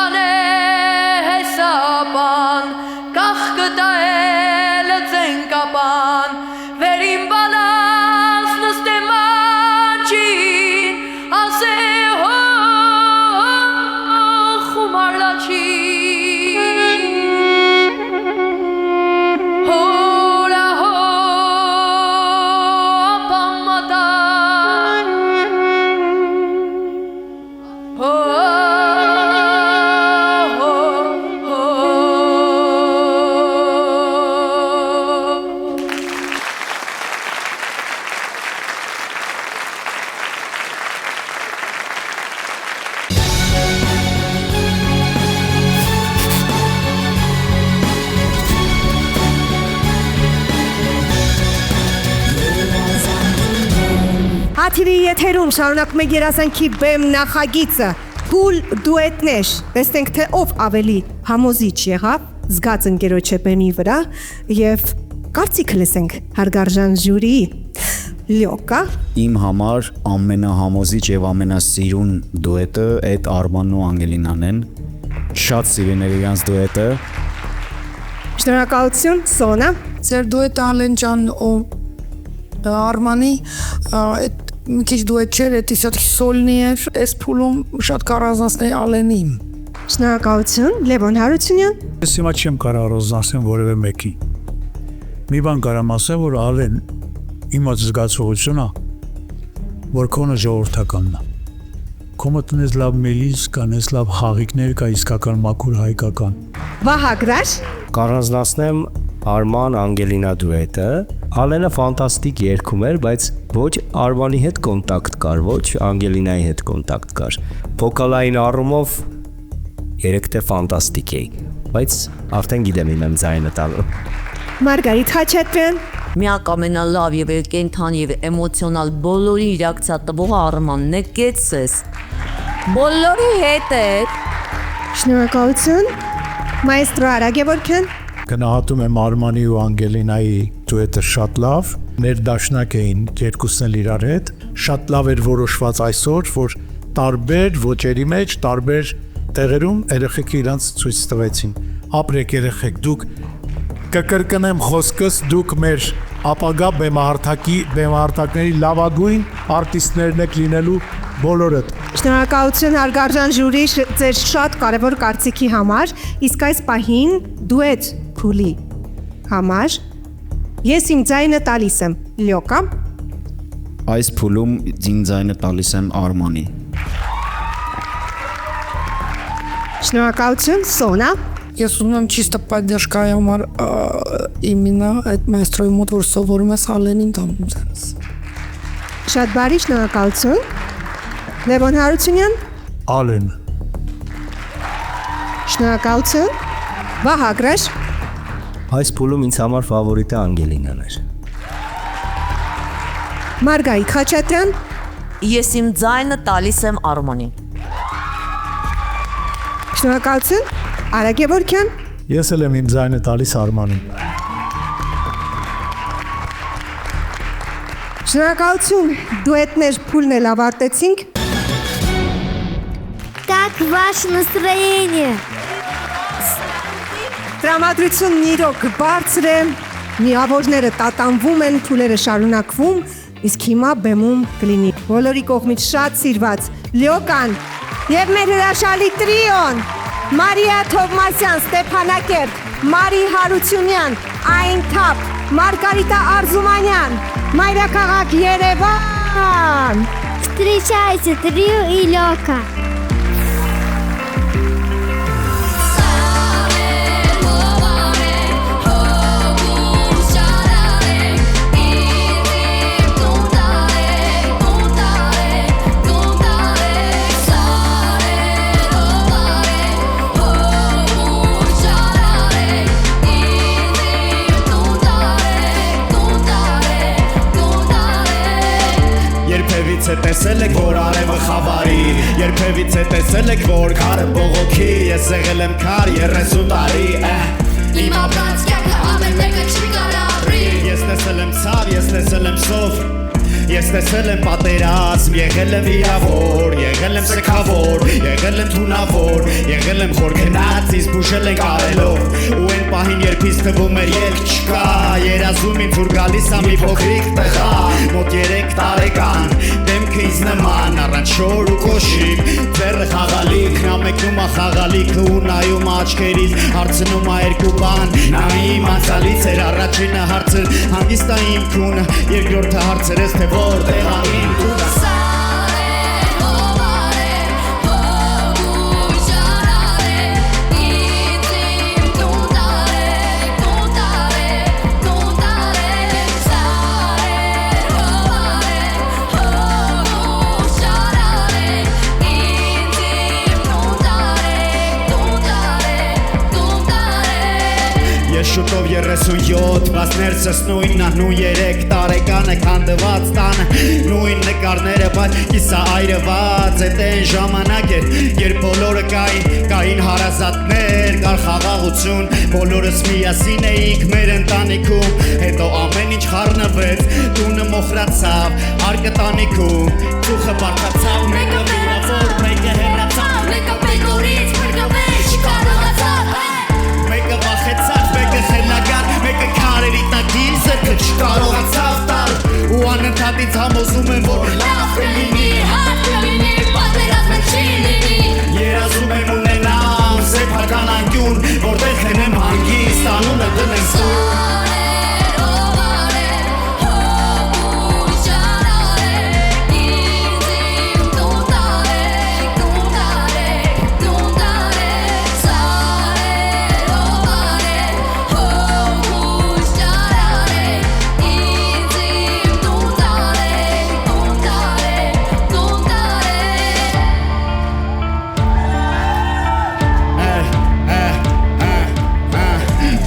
կանե հեսապան կախ կտայել ծենկապան վերին բալանս նստե մաչին ասե հո խումար լաչին հորա հո ապամատան հո Աթիրի եթերում շարունակում է երազանքի բեմ նախագիծը Փուլ դուետներ տեսնենք թե ով ավելի համոզիչ եղավ զգաց ընկերոջը բեմի վրա եւ կարծիքը լսենք հարգարժան ժյուրիի Լյոկա Իմ համար ամենահամոզիչ եւ ամենասիրուն դուետը այդ Արմանն ու Անգելինան են շատ սիրուն է իրանց դուետը Շնորհակալություն Սոնա Ձեր դուետը Ալեն ջան ու Արմանի այդ մի քիչ դուետ չէր, դա իսկի սոլնի էր, այս փուլում շատ կարազանցնի Ալենին։ Շնորհակալություն Լևոն Հարությունյան Ես հիմա չեմ կարող առանձնացնել որևէ մեկի։ Մի բան կարամ ասեմ, որ Ալեն իմ զգացողությունն է, որ քոնը ժողովրդականն է։ Քոմը տնես լավ մելիս, կանես լավ խաղիկներ, կա իսկական մաքուր հայկական։ Վահագրար Կառանձնացնեմ Արման Անգելինա դուետը Ալենը ֆանտաստիկ երգում էր, բայց ոչ Արմանի հետ կոնտակտ կար, ոչ Անգելինայի հետ կոնտակտ կար։ Վոկալային առումով երեքտե ֆանտաստիկ է, բայց արդեն գիտեմ իմ ձայնը տալու։ Մարգարիտ Խաչատրյան Միակ ամենալավ եւ կենթան եւ էմոցիոնալ բոլորի իրակցիա տվողը Արմանն է կեցես։ Բոլորի հետ է։ Շնորհակալություն Մայստրո Արա Գևորգյան Գնահատում եմ Արմանի ու Անգելինայի դուետը շատ լավ, ներդաշնակ էին երկուսն էլ իրար հետ, շատ լավ էր որոշված այսօր, որ տարբեր ոճերի մեջ, տարբեր տեղերում երեխեքը իրանց ցույց տվեցին։ Ապրեք երեխեք, դուք կկրկնեմ խոսքս, դուք մեր ապագա բեմահարթակների լավագույն արտիստներն եք լինելու բոլորդ։ Շնորհակալություն հարգարժան ժյուրի ձեր շատ կարևոր կարծիքի համար, իսկ այս պահին դուետ փուլի համար ես իմ ձայնը տալիս եմ Լյոկա Այս փուլում իմ ձայնը տալիս եմ Արմանի Շնորհակալություն Սոնա Ես ուզում եմ ճիշտ поддержка համար իմինա այդ մայստրոյի մոտ որ սովորում ես Ալենին տանում ձեզ Շատ բարի շնորհակալություն Լևոն Հարությունյան Ալեն Շնորհակալություն Վահագրար Այս փուլում ինձ համար ֆավորիտը Անգելինան էր Մարգարիտ Խաչատրյան Ես իմ ձայնը տալիս եմ Արմանին Շնորհակալություն Արա Գևորգյան Ես էլ եմ իմ ձայնը տալիս Արմանին Շնորհակալություն դուետներ փուլն էլ ավարտեցինք Как ваше настроение? Տրամադրությունն իրոք բարձր է, միավորները տատանվում են, փուլերը շարունակվում, իսկ հիմա բեմում կլինի բոլորի կողմից շատ սիրված Լյոկան եւ մեր հրաշալի տրիոն Մարիա Թովմասյան, Ստեփանակերտ, Մարի Հարությունյան, Այն Թափ, Մարգարիտա Արզումանյան, Մայրաքաղաք Երևան Встречайте Трио и Лёка. Երբևիցե տեսել եք, որ արևը խավարի Երբևից է տեսել եք, որ քարը բողոքի Ես եղել եմ քար 30 տարի Իմ ապրած կյանքը ամեն մեկը չի կարող ապրի Ես տեսել եմ ցավ, ես տեսել եմ սով Ես տեսել եմ պատերազմ, եղել եմ վիրավոր, եղել եմ սգավոր, եղել եմ թունավոր, եղել եմ խոր գնաց, իսկ բուժել ենք արելով, ու այն պահին երբ ինձ թվում էր ելք չկա, երազում ինձ ուր գալիս ա մի փոքրիկ տղա, մոտ 3 տարեկան, դեմքը ինձ նման, առանց շոր ու կոշիկ, ձեռը խաղալիք, նա մեկնում ա խաղալիքը ու նայում ա աչքերից, հարցնում ա երկու բան, նա մի իմացալից էր, առաջինը հարցր, հանգիստ ա իմ քունը, երկրորդը հարցրեց, թե որտեղ ա իմ քունը։ Շուտով 37, բայց ներսս նույնն ա, նու 3 տարեկանը քանդված տանը, նույն նկարները, բայց կիսա այրված, էդ այն ժամանակ էր, երբ բոլորը կային հարազատներ, կար խաղաղություն, բոլորս միասին էինք մեր ընտանիքում, հետո ամեն ինչ խառնվեց, տունը մոխրացավ, արկը տանիքում, ծուխը բարձացավ, մեկը վիրավոր, մեկը հեռացավ, մեկը բեկորից բրգվեց, չկարողացավ, մեկը վախեցավ, մեկը խելագար, մեկը քարերի տակին զրկը չկարողացավ տալ, ու անընդհատից համոզում եմ, որ լավ կլինի, հարկ կլինի, պատերազմը չի լինի, երազում եմ ունենամ սեփական անկյուն, որտեղ հենեմ հանգիստ, անունը դնեմ սուր։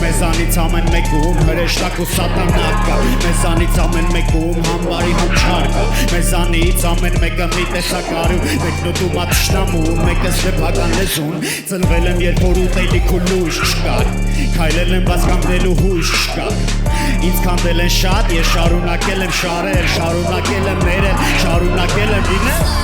Մեզանից ամեն մեկում հրեշտակ ու սատանա կա, մեզանից ամեն մեկում համբարի հոմչար կա, մեզանից ամեն մեկը մի տեսակարում, մեկն ուտում ա թշնամու, մեկը սեփական լեզուն, ծնվել եմ երբ որ ուտելիք ու լույս չկար, քայլել եմ բայց կանգնելու հույս չկար, ինձ քանդել են շատ, ես շարունակել եմ շարել, շարունակել եմ ներել, շարունակել եմ լինել։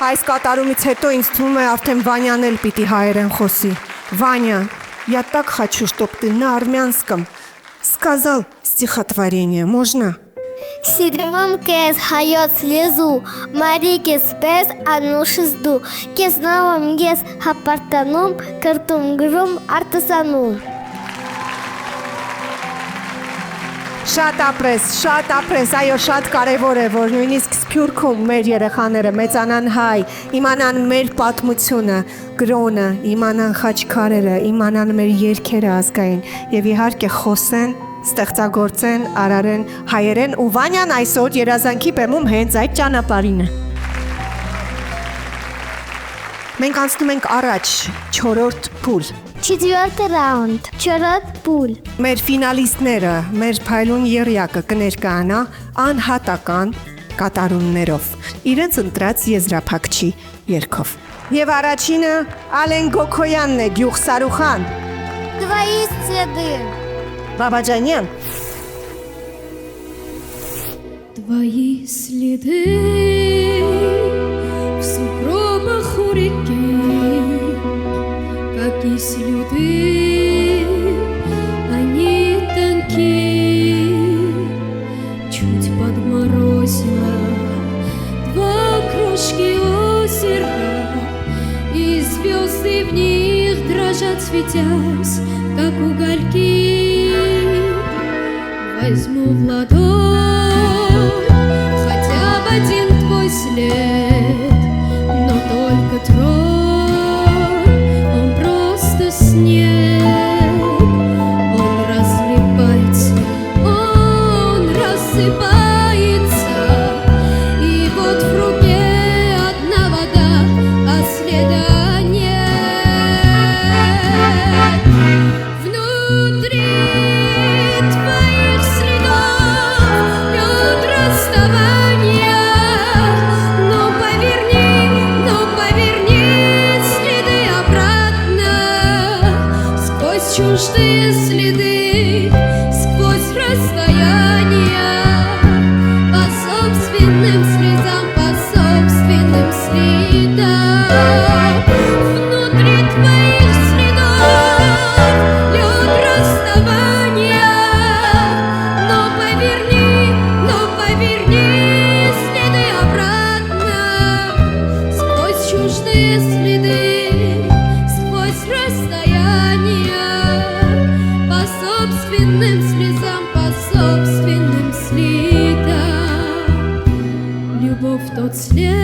Այս կատարումից հետո ինձ թվում է արդեն Վանյան էլ պիտի հայերեն խոսի։ Ваня, я так хочу, чтобы ты на армянском сказал стихотворение. Можно? Սիրում կես հայոց լեզու, Մարիկես պես անուշս դու, կես նավում ես հապարտանում, կրտում գրում արտասանում։ Շատ ապրես, այո, շատ կարևոր է, որ նույնիսկ Սփյուռքում մեր երեխաները մեծանան հայ, իմանան մեր պատմությունը, կրոնը, իմանան խաչքարերը, իմանան մեր երգերը ազգային եւ իհարկե խոսեն, ստեղծագործեն, արարեն հայերեն ու Վանյան այսօր երազանքի բեմում հենց այդ ճանապարհին է։ Մենք անցնում ենք առաջ, 4-րդ փուլ։ 4-րդ ռաունդ, 4-րդ փուլ։ Մեր ֆինալիստները, մեր փայլուն եռյակը կներկայանա անհատական կատարումներով, իրենց ընտրած եզրափակչի երգով։ Եվ առաջինը Ալեն Գոքոյանն է, Գյուղ Սարուխան։ Твои следы. Բաբաջանյան։ Твои следы в сугробах у реки, как и слюды, они тонки, чуть подморозила два крошки озера. возьму в ладонь хотя бы один твой след, но только тронь, он просто снег, он рассыпается, и вот в руке одна вода, а следа нет. Внутри твоих следов лед расставания. Но поверни следы обратно, сквозь чуждые следы, сквозь расстояния. По собственным следам, по собственным следам. Внутри твоих следов лед расставания. Но поверни следы обратно, сквозь чуждые следы, сквозь расстояния. По собственным следам, по собственным следам. Любовь тот след,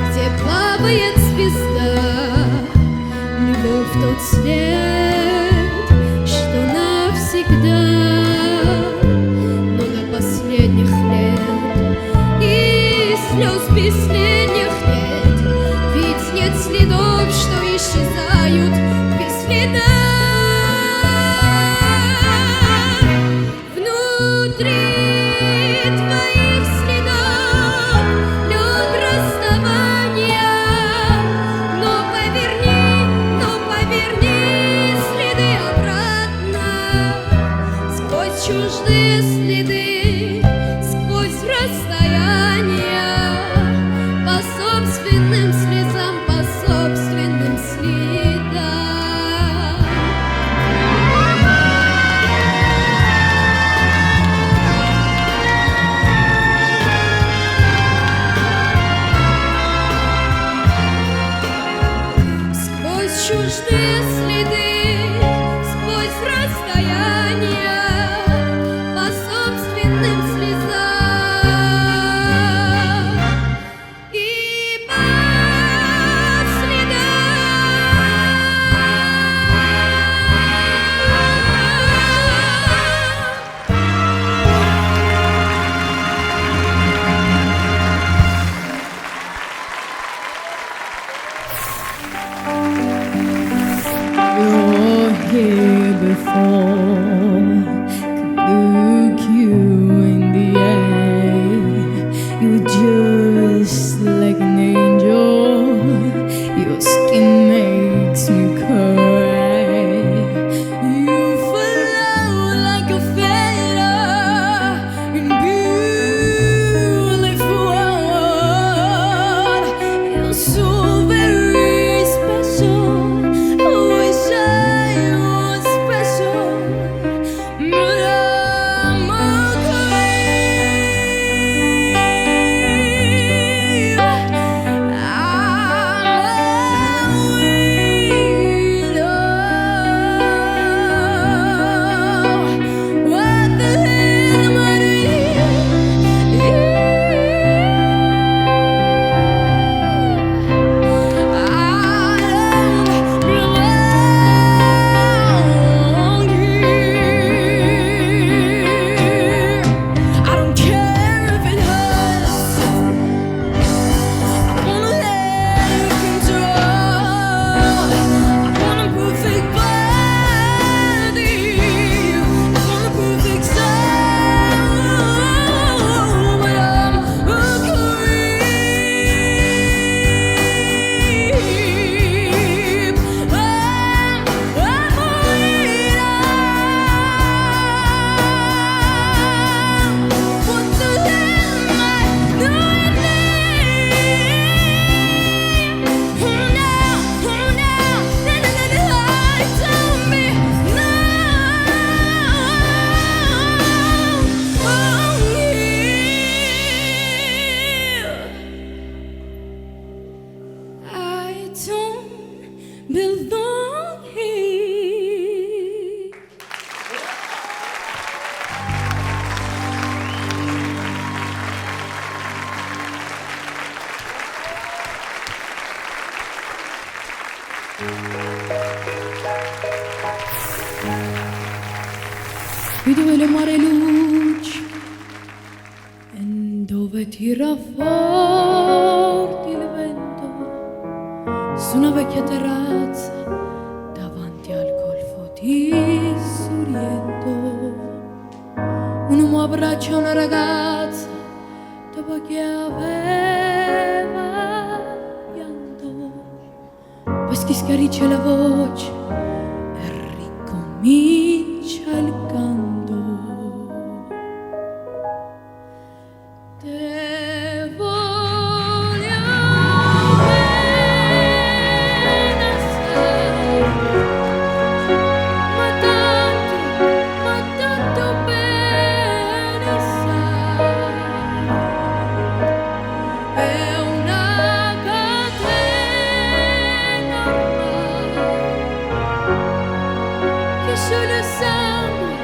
где плавает звезда. Любовь тот след, что навсегда. Но до последних лет и слез последних нет. Ведь нет следов, что исчезают без следа. Внутри твоих следов лед расставания. Но поверни следы обратно, сквозь чуждые следы, сквозь расстояния. По собственным следам, по собственным следам. Сквозь чуждые следы, сквозь расстояния. По собственным следам. И по You're here before, could look you in the eye. You're just like an angel, your skin makes me cry. You flow like a feather in beautiful world. You're so very special. I wish I was special. sfido e le mare luci e dove tira forte il vento su una vecchia terrazza davanti al golfo di Sorrento un uomo abbraccia una ragazza dopo che aveva pianto poi schiarisce la voce e ricomincia il canto. Te voglio bene assai, ma tanto bene sai. È una catena che solo sangue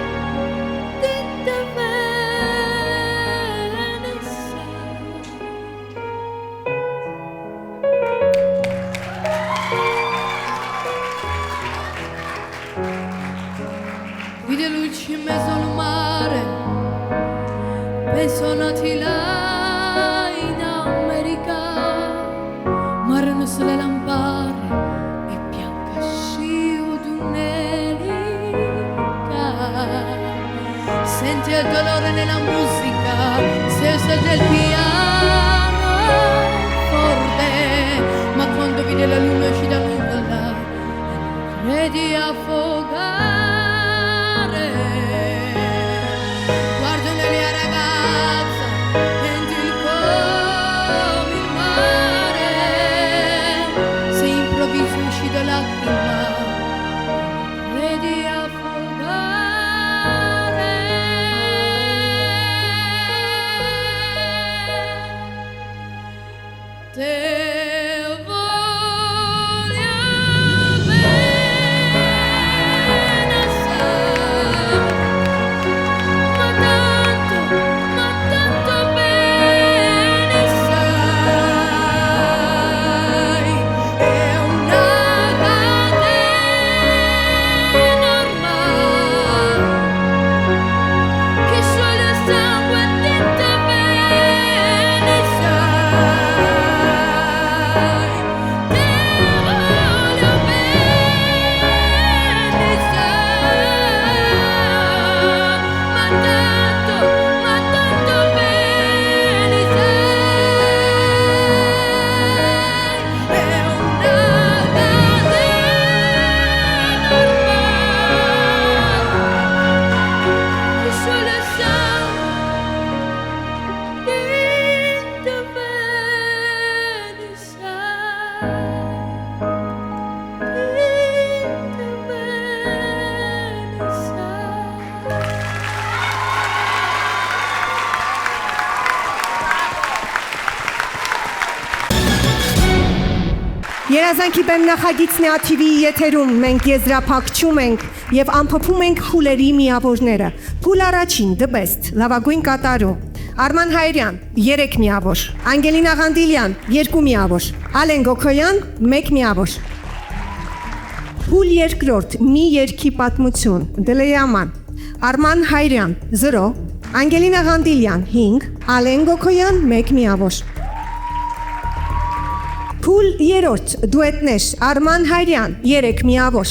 di te bene sai. Vide luci in mezzo al mare, penso nati là in America, ma erano sole lampare e bianca scio d'un'elica. Senti il dolore nella musica, se usa il piano forte, ma quando vide la luna uscì da nuvola, credi affogare. Guardo la mia ragazza e come il mare, se improvviso uscì da lacrima, credi affogare. Te voglio bene assai, ma tanto bene sai. È una catena ormai che solo sangue di te bene sai. Te voglio bene sai, ma tanto bene sai. È una catena ormai che solo sangue di te bene sai. Di te bene sai. Երազանքի բեմ նախագիծն է ATV-ի եթերում, մենք եզրափակում ենք եւ ամփոփում ենք փուլերի միավորները։ Փուլ առաջին՝ The Best, լավագույն կատարում։ Արման Հայրյան 3 միավոր, Անգելինա Ղանդիլյան 2 միավոր, Ալեն Գոքոյան 1 միավոր։ Փուլ երկրորդ՝ Մի երգի պատմություն, Դլեաման, Արման Հայրյան 0, Անգելինա Ղանդիլյան 5, Ալեն Գոքոյան 1 միավոր։ Փուլ երրորդ՝ Դուետներ, Արման Հայրյան 3 միավոր,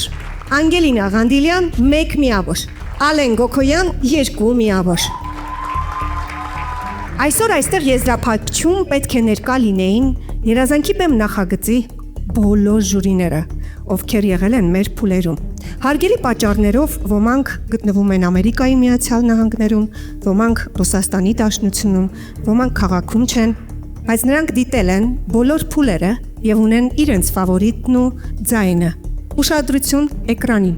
Անգելինա Ղանդիլյան 1 միավոր, Ալեն Գոքոյան 2 միավոր։ Այսօր այստեղ եզրափակում պետք է ներկա լինեին Երազանքի բեմ նախագծի բոլոր ժյուրիները, ովքեր եղել են մեր փուլերում։ Հարգելի պատճառներով ոմանք գտնվում են Ամերիկայի Միացյալ Նահանգներում, ոմանք Ռուսաստանի Դաշնությունում, ոմանք քաղաքում չեն, բայց նրանք դիտել են բոլոր փուլերը եւ ունեն իրենց ֆավորիտն ու ձայնը։ Ուշադրություն էկրանին։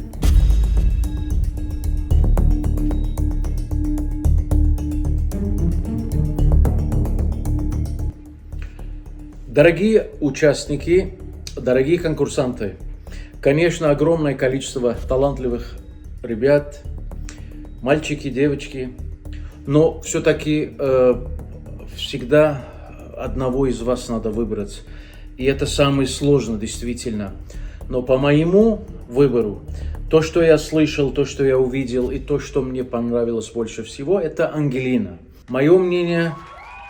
Дорогие участники, дорогие конкурсанты, конечно, огромное количество талантливых ребят, мальчики, девочки, но все-таки всегда одного из вас надо выбрать. И это самое сложное, действительно. Но по моему выбору То, что я слышал, то, что я увидел, и то, что мне понравилось больше всего, это Ангелина. Мое мнение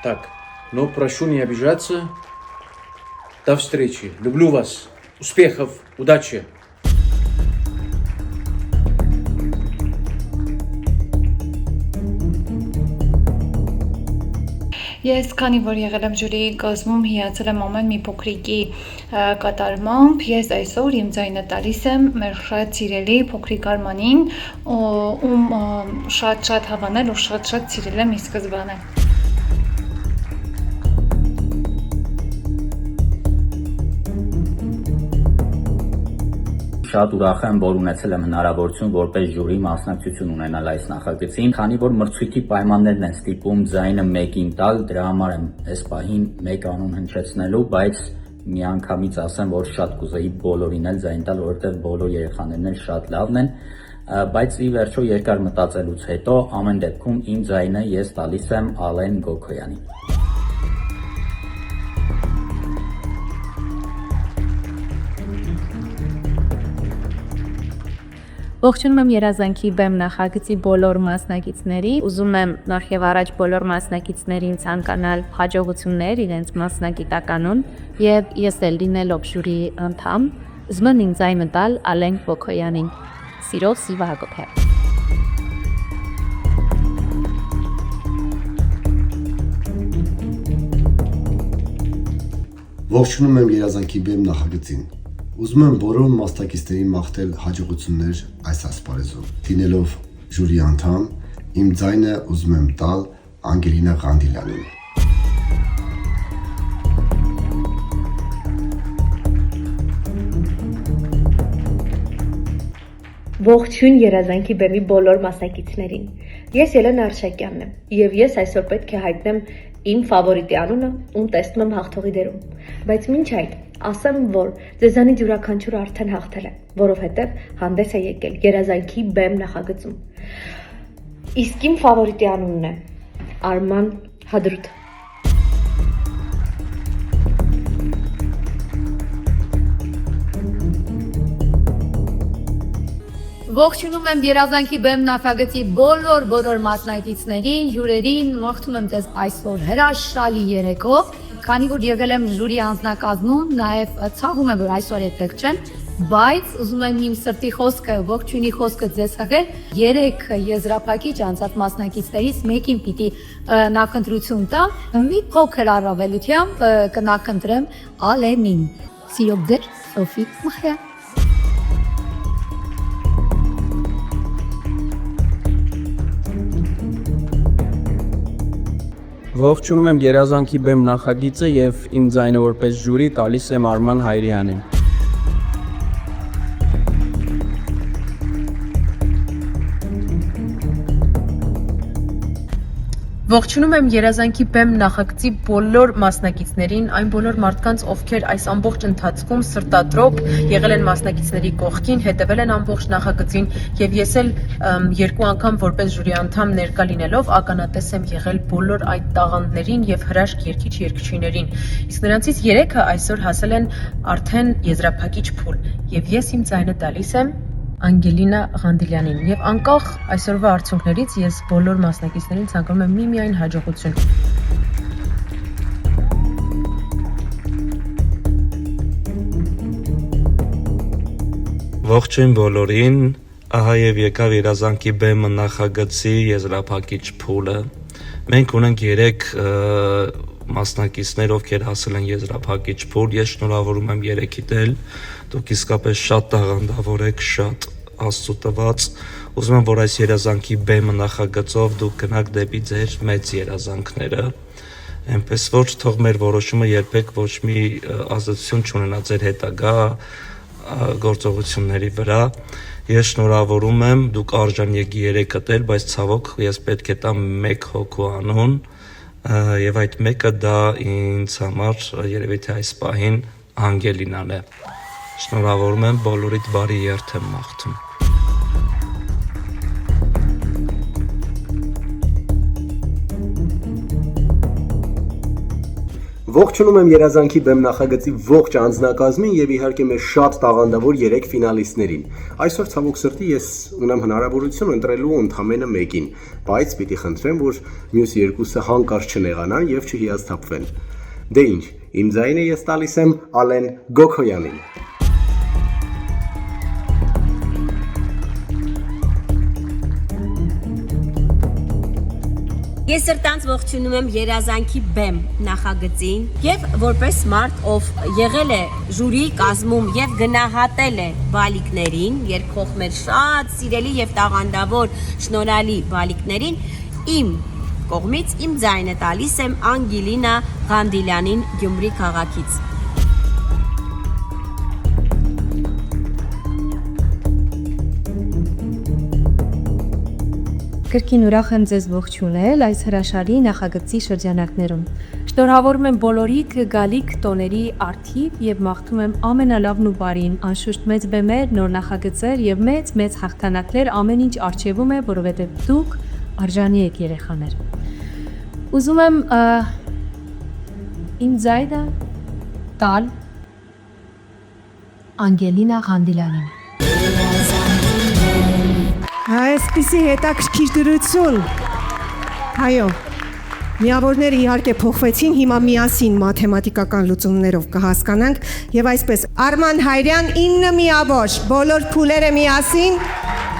так, но прошу не обижаться. До встречи. Люблю вас. Успехов, удачи. Ես քանի որ եղել եմ ժյուրիի կազմում, հիացել եմ ամեն մի փոքրիկի կատարմամբ, ես այսօր իմ ձայնը տալիս եմ մեր շատ սիրելի փոքրիկ Արմանին, ում շատ հավանել ու շատ սիրել եմ ի սկզբանե։ Շատ ուրախ եմ, որ ունեցել եմ հնարավորություն որպես ժյուրի մասնակցություն ունենալ այս նախագծին, քանի որ մրցույթի պայմաններն են ստիպում ձայնը մեկին տալ, դրա համար եմ այս պահին մեկ անուն հնչեցնելու, բայց միանգամից ասեմ, որ շատ կուզեի բոլորին էլ ձայն տալ, որովհետև բոլոր երեխաներն էլ շատ լավն են, բայց ի վերջո երկար մտածելուց հետո ամեն դեպքում իմ ձայնը ես տալիս եմ Ալեն Գոքոյանին։ Ողջունում եմ երազանքի բեմ նախագծի բոլոր մասնակիցների, ուզում եմ նախ եւ առաջ բոլոր մասնակիցներին ցանկանալ հաջողություններ իրենց մասնագիտականուն եւ ես էլ լինելով ժյուրիի անդամ, ուզում եմ ինձ ձայնը տալ Ալեն Գոքոյանին։ Սիրով Սիլվա Հակոբյան։ Ողջունում եմ երազանքի բեմ նախագծին։ Ուզում եմ բոլոր մասնակիցներին մաղթել հաջողություններ այս ասպարեզում։ Լինելով ժյուրի անդամ, իմ ձայնը ուզում եմ տալ Անգելինա Ղանդիլյանին։ Ողջույն երազանքի բեմի բոլոր մասնակիցներին։ Ես Ելենա Արշակյանն եմ, եւ ես այսօր պետք է հայտնեմ իմ ֆավորիտի անունը, ում տեսնում եմ հաղթողի դերում։ Բայց մինչ այդ ասեմ, որ ձեզանից յուրաքանչյուրը արդեն հաղթել է, որովհետև հանդես է եկել երազանքի բեմ նախագծում։ Իսկ իմ ֆավորիտի անունն է Արման Հադրութ։ Ողջունում եմ երազանքի բեմ նախագծի բոլոր մասնակիցներին, հյուրերին, մաղթում եմ ձեզ այսօր հրաշալի երեկո, քանի որ եղել եմ ժյուրի անձնակազմում, նաև ցավում եմ, որ այսօր այդտեղ չեմ, բայց ուզում եմ իմ սրտի խոսքը, ողջույնի խոսքը ձեզ հղել, 3 եզրափակիչ անցած մասնակիցներից մեկին պիտի նախընտրություն տամ, մի փոքր առավելությամբ կնախընտրեմ Ալենին։ Սիրով ձեր Սոֆի Մխյան։ Ողջունում եմ երազանքի բեմ նախագիծը եւ իմ ձայնը որպես ժյուրի տալիս եմ Արման Հայրյանին։ Ողջունում եմ երազանքի բեմ նախագծի բոլոր մասնակիցներին, այն բոլոր մարդկանց, ովքեր այս ամբողջ ընթացքում սրտադրոք եղել են մասնակիցների կողքին, հետևել են ամբողջ նախագծին եւ ես էլ 2 անգամ որպես ժյուրի անդամ ներկա լինելով ականատես եմ եղել բոլոր այդ տաղանդներին եւ հրաշք երգիչ-երգչիներին։ Իսկ նրանցից 3-ը այսօր հասել են արդեն եզրափակիչ փուլ եւ ես իմ ձայնը տալիս եմ Անգելինա Ղանդիլյանին եւ անկախ այսօրվա արդյունքներից ես բոլոր մասնակիցներին ցանկանում եմ միմիայն հաջողություն։ Ողջույն բոլորին, ահա եւ եկավ երազանքի բեմը նախագծի եզրափակիչ փուլը։ Մենք ունենք 3 մասնակիցներ, ովքեր հասել են եզրափակիչ փուլ, ես շնորհավորում եմ 3-իդ էլ, դուք իսկապես շատ տաղանդավոր եք, շատ աստծո տված, ուզում եմ, որ այս երազանքի բեմը նախագծով դուք գնաք դեպի ձեր մեծ երազանքները, այնպես որ թող մեր որոշումը երբեք ոչ մի ազդեցություն չունենա ձեր հետագա գործողությունների վրա, ես շնորհավորում եմ, դուք արժանեք 3-ըդ էլ, բայց ցավոք ես պետք է տամ 1 հոգու անուն, եւ այդ մեկը դա ինձ համար երևի թե այս պահին Անգելինան է։ Շնորհավորում եմ, բոլորիդ բարի երթ եմ մաղթում։ Ողջունում եմ Երազանքի բեմ նախագծի ողջ անձնակազմին եւ իհարկե մեր շատ տաղանդավոր 3 ֆինալիստներին։ Այսօր ցավոք սրտի ես ունեմ հնարավորություն ընտրելու ընդամենը մեկին, բայց պիտի խնդրեմ, որ մյուս երկուսը հանկարծ չնեղանան եւ չհիասթափվեն։ Դե ինչ, իմ ձայնը ես տալիս եմ Ալեն Գոքոյանին։ Ես սրտանց ողջունում եմ Երազանքի բեմ նախագծին եւ որպես մարդ, ով եղել է ժյուրի կազմում եւ գնահատել է բալիկներին, երկխող մեր շատ սիրելի եւ տաղանդավոր շնորհալի բալիկներին, իմ կողմից իմ ձայնը տալիս եմ Անգելինա Ղանդիլյանին Գյումրի քաղաքից։ Կրկին ուրախ եմ ձեզ ողջունել այս հրաշալի նախագծի շրջանակներում։ Շնորհավորում եմ բոլորիդ գալիք տոների արդիվ եւ մաղթում եմ ամենալավն ու բարին, անշուշտ մեծ բեմեր, նոր նախագծեր եւ մեծ հաղթանակներ ամեն ինչ արժևում է, որովհետեւ դուք արժանի եք երեխաներ։ Ուզում եմ իմ ձայնը տալ Անգելինա Ղանդիլյանին։ Այսպիսի հետաքրքիր դրություն։ Այո, միավորները իհարկե փոխվեցին, հիմա միասին մաթեմատիկական լուծումներով կհասկանանք եւ այսպես Արման Հայրյան 9 միավոր, բոլոր փուլերը միասին,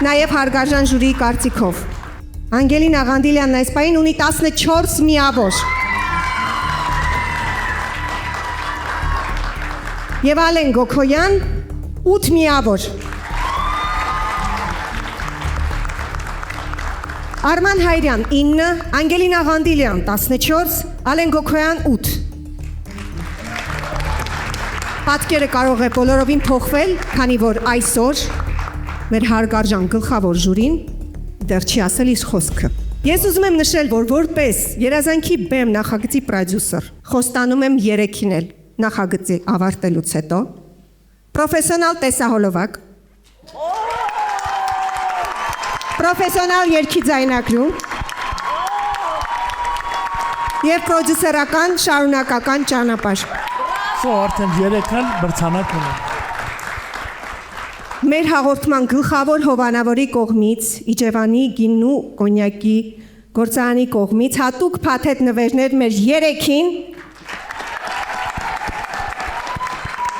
նաեւ հարգարժան ժյուրիի կարծիքով։ Անգելինա Ղանդիլյանն այս պահին ունի 14 միավոր։ Եվ Ալեն Գոքոյան 8 միավոր։ Արման Հայրյան 9, Անգելինա Ղանդիլյան 14, Ալեն Գոքոյան 8։ Պատկերը կարող է բոլորովին փոխվել, քանի որ այսօր մեր հարգարժան գլխավոր ժյուրին դեռ չի ասել իր խոսքը։ Ես ուզում եմ նշել, որ որպես Երազանքի բեմ նախագծի պրոդյուսեր խոստանում եմ 3-ին էլ նախագծի ավարտելուց հետո պրոֆեսիոնալ տեսահոլովակ, պրոֆեսիոնալ երգի ձայնագրում եւ պրոդյուսերական շարունակական ճանապարհ։ Արդեն 3-ն մրցանակ ունեն։ Մեր հաղորդման գլխավոր հովանավորի կողմից, Իջևանի գինու կոնյակի գործարանի կողմից հատուկ փաթեթ նվերներ մեր 3-ին։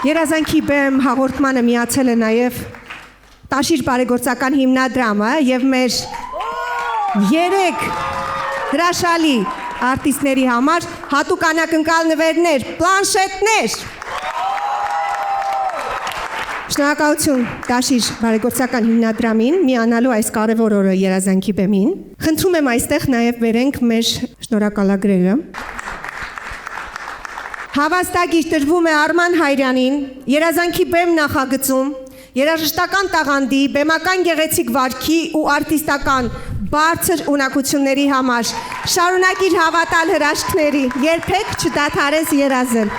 Երազանքի բեմ հաղորդմանը միացել է նաեւ Տաշիր բարեգործական հիմնադրամը եւ մեր 3 հրաշալի արտիստների համար հատուկ անակնկալ նվերներ, պլանշետներ։ Շնորհակալություն Տաշիր բարեգործական հիմնադրամին միանալու այս կարևոր օրը Երազանքի բեմին։ Խնդրում եմ այստեղ նաեւ բերենք մեր շնորհակալագրերը։ Հավաստագիր տրվում է Արման Հայրյանին Երազանքի բեմ նախագծում երաժշտական տաղանդի, բեմական գեղեցիկ վարքի ու արտիստական բարձր ունակությունների համար։ Շարունակիր հավատալ հրաշքների, երբեք չդադարես երազել։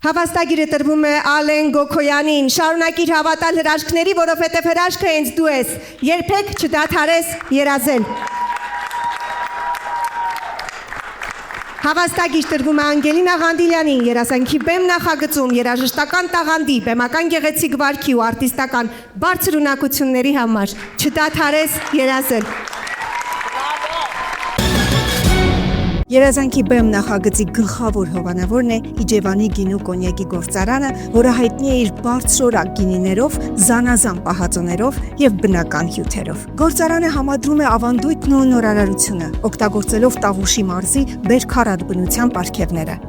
Հավաստագիրը տրվում է Ալեն Գոքոյանին, շարունակիր հավատալ հրաշքների, որովհետև հրաշքը հենց դու ես, երբեք չդադարես երազել։ Հավաստագիր տրվում է Անգելինա Ղանդիլյանին Երազանքի բեմ նախագծում երաժշտական տաղանդի, բեմական գեղեցիկ վարքի ու արտիստական բարձր ունակությունների համար։ Չդադարես երազել։ Երազանքի բեմ նախագծի գլխավոր հովանավորն է Իջևանի գինու կոնյակի գործարանը, որը հայտնի է իր բարձրորակ գինիներով, զանազան պահածոներով եւ բնական հյութերով։ Գործարանը համադրում է ավանդույթն ու նորարարությունը, օգտագործելով Տավուշի մարզի բերքարատ բնության պարգևները։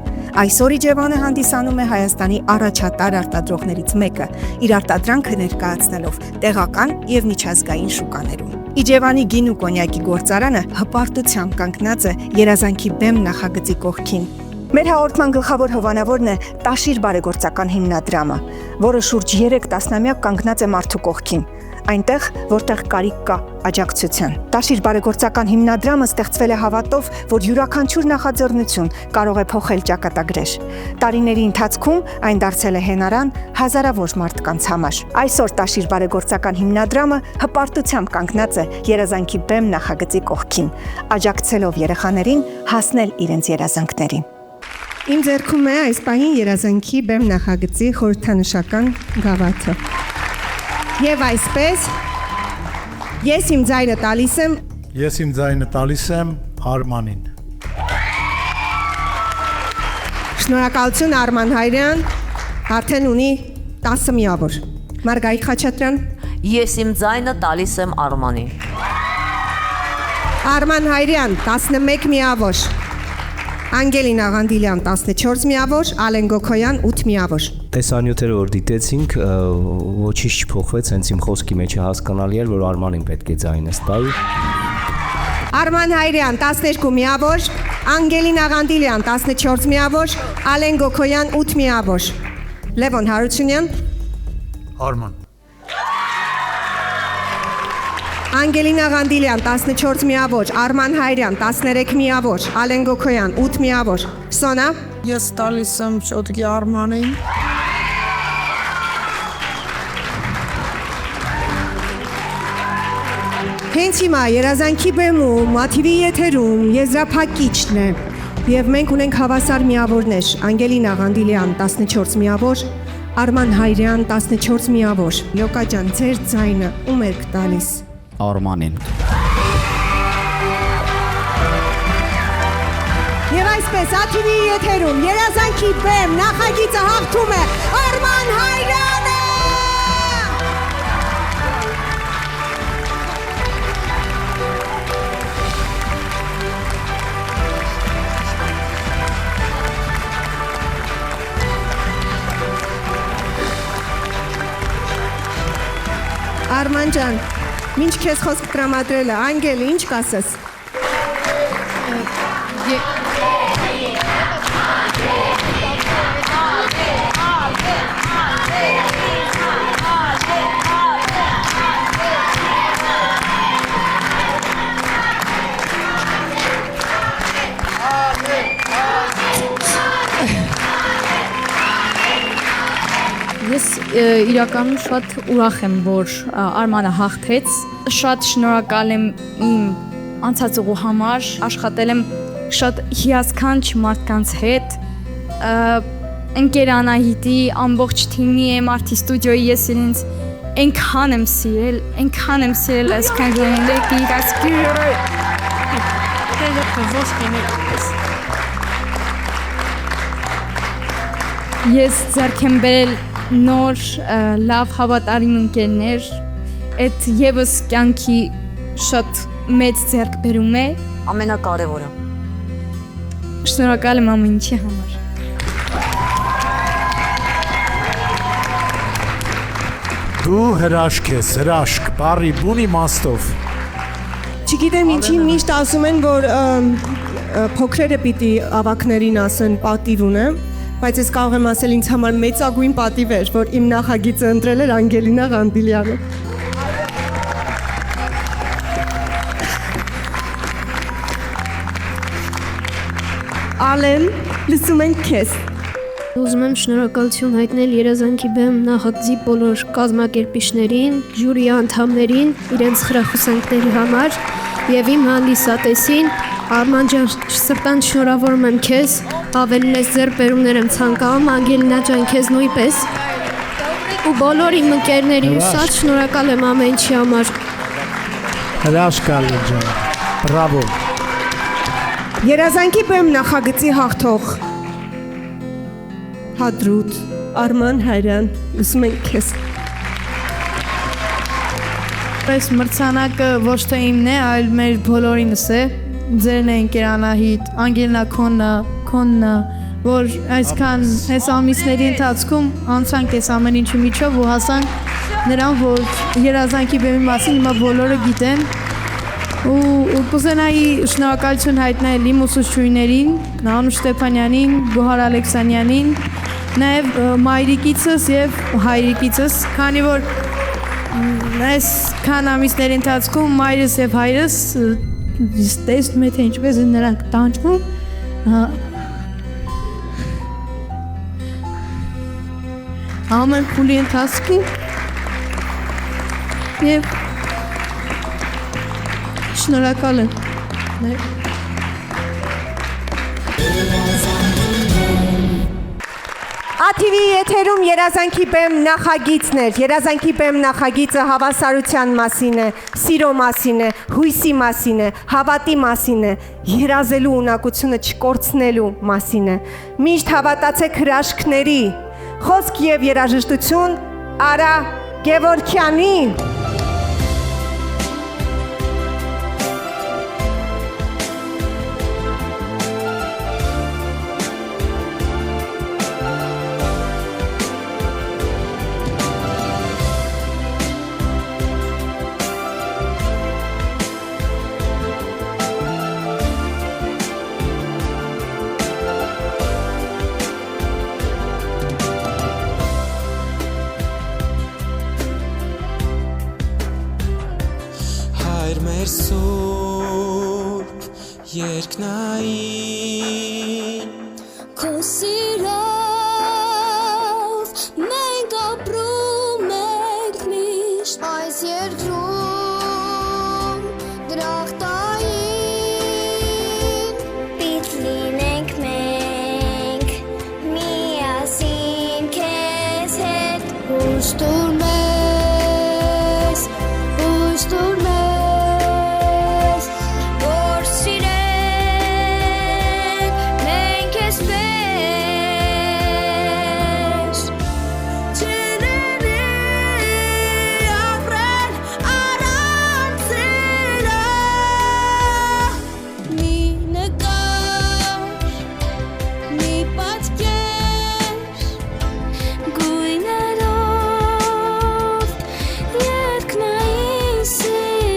Այսօր Իջևանը հանդիսանում է Հայաստանի առաջատար արտադրողներից մեկը, իր արտադրանքը ներկայացնելով տեղական եւ միջազգային շուկաներում։ Իջևանի գինու կոնյակի գործարանը հպարտությամբ կանգնած է Երազանքի բեմ նախագծի կողքին։ Մեր հաղորդման գլխավոր հովանավորն է Տաշիր բարեգործական հիմնադրամը, որը շուրջ 3 տասնամյակ կանգնած է մարդու կողքին։ այնտեղ, որտեղ կարիք կա աջակցության։ Տաշիր բարեգործական հիմնադրամը ստեղծվել է հավատով, որ յուրաքանչյուր նախաձեռնություն կարող է փոխել ճակատագրեր։ Տարիների ընթացքում այն դարձել է հենարան հազարավոր մարդկանց համար։ Այսօր Տաշիր բարեգործական հիմնադրամը հպարտությամբ կանգնած է Երազանքի բեմ նախագծի կողքին, աջակցելով երեխաներին հասնել իրենց երազանքներին։ Իմ ձեռքում է այս պահին Երազանքի բեմ նախագծի խորհրդանշական գավաթը։ Եվ այսպես ես իմ ձայնը տալիս եմ Արմանին։ Շնորհակալություն Արման Հայրյան, արդեն ունի 10 միավոր։ Մարգարիտ Խաչատրյան։ Ես իմ ձայնը տալիս եմ Արմանին։ Արման Հայրյան 11 միավոր։ Անգելին Աղանդիլյան 14 միավոր, Ալեն Գոքոյան 8 միավոր։ Տեսանյութերը որ դիտեցինք, ոչինչ չփոխվեց, հենց իմ խոսքի մեջ հասկանալի էր, որ Արմանին պետք է ձայնը ստալ։ Արման Հայրյան 12 միավոր, Անգելին Աղանդիլյան 14 միավոր, Ալեն Գոքոյան 8 միավոր։ Լևոն Հարությունյան։ Արման։ Անգելինա Ղանդիլյան 14 միավոր, Արման Հայրյան 13 միավոր, Ալեն Գոքոյան 8 միավոր։ Սոնա։ Ես տալիս եմ շոտկի Արմանին։ Հենց հիմա Երազանքի բեմում, Մաթիվի եթերում եզրափակիչն է։ Եվ մենք ունենք հավասար միավորներ։ Անգելինա Ղանդիլյան 14 միավոր, Արման Հայրյան 14 միավոր։ Լոկա ջան, ձեր ձայնը ում եք տալիս։ Արմանին։ Եվ այսպես ԱԹՎ-ի եթերում Երազանքի բեմ նախագիծը հաղթում է Արման Հայրյանը։ Արման ջան, ինչ քեզ խոսք տրամադրել է, Անգելի, ինչ կասես։ Ես իրականում շատ ուրախ եմ, որ Արմանը հաղթեց։ Շատ շնորհակալ եմ իմ անցած ուղու համար, աշխատել եմ շատ հիասքանչ մարդկանց հետ։ Ընկեր Անահիտի ամբողջ թիմի MRT ստուդիոյի ես իրենց այնքան եմ սիրել, այսքան ժողովրդի կասկիրը։ Ես ձեռք եմ բերել նոր լավ հավատարիմ ընկերներ, այդ եւս կյանքի շատ մեծ ձեռքբերում է, ամենակարևորը։ Շնորհակալ եմ ամեն ինչի համար։ Դու հրաշք ես, հրաշք, բարի բուն իմաստով։ Չգիտեմ ինչի միշտ ասում են, որ փոքրերը պիտի ավագներին ասեն պատիվ ունեմ, բայց ես կարող եմ ասել ինձ համար մեծագույն պատիվ էր, որ իմ նախագիծը ընտրել էր Անգելինա Ղանդիլյանը։ Ալեն, լսում ենք քեզ։ Ուզում եմ շնորհակալություն հայտնել Երազանքի բեմ նախագծի բոլոր կազմակերպիչներին, ժյուրի անդամներին, իրենց խրախուսանքների համար եւ իմ հանդիսատեսին Արման ջան, սրտան շնորհավորում եմ քեզ, ավելի լես ձեռքբերումներ եմ ցանկանում, Անգելինա ջան, քեզ նույնպես։ Ու բոլոր իմ ընկերներին շատ շնորհակալ եմ ամեն ինչի համար։ Հրաշք Ալեն ջան, բրավո։ Երազանքի բեմ նախագծի հաղթող Հադրութ Արման Հայրյան, ուսում ենք քեզ։ Այս մրցանակը ոչ թե իմն է, այլ մեր բոլորինս է։ Ձերն է ընկեր Անահիտ, Անգելինա քոննա, որ այսքան այս ամիսների ընթացքում անցանք այս ամեն ինչի միջով ու հասանք նրան, որ Երազանքի բեմի մասին հիմա բոլորը գիտեն։ Ու կուզենայի շնորհակալություն հայտնել իմ ուսուցչուհիներին, Նանուշ Ստեփանյանին, Գոհար Ալեքսանյանին, նաև մայրիկիցս եւ հայրիկիցս, քանի որ Այս քան ամիսների ընթացքում մայրս եւ հայրս տեսնում են թե ինչպես են նրանք տանջվում ամեն փուլի ընթացքում եւ շնորհակալ եմ ATV եթերում երազանքի բեմ նախագիծն էր։ Երազանքի բեմ նախագիծը հավասարության մասին է, սիրո մասին է, հույսի մասին է, հավատի մասին է, երազելու ունակությունը չկորցնելու մասին է։ Միշտ հավատացեք հրաշքների։ Խոսք եւ երաժշտություն Արա Գևորգյանի։ Մեր սուրբ երկնային Քո սիրով մենք ապրում ենք միշտ այս երկրում դրախտային Պիտի լինենք մենք միասին քեզ հետ Հույս տուր մեզ, հույս տուր մեզ Գույներով երկնային սեր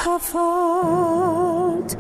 Hafat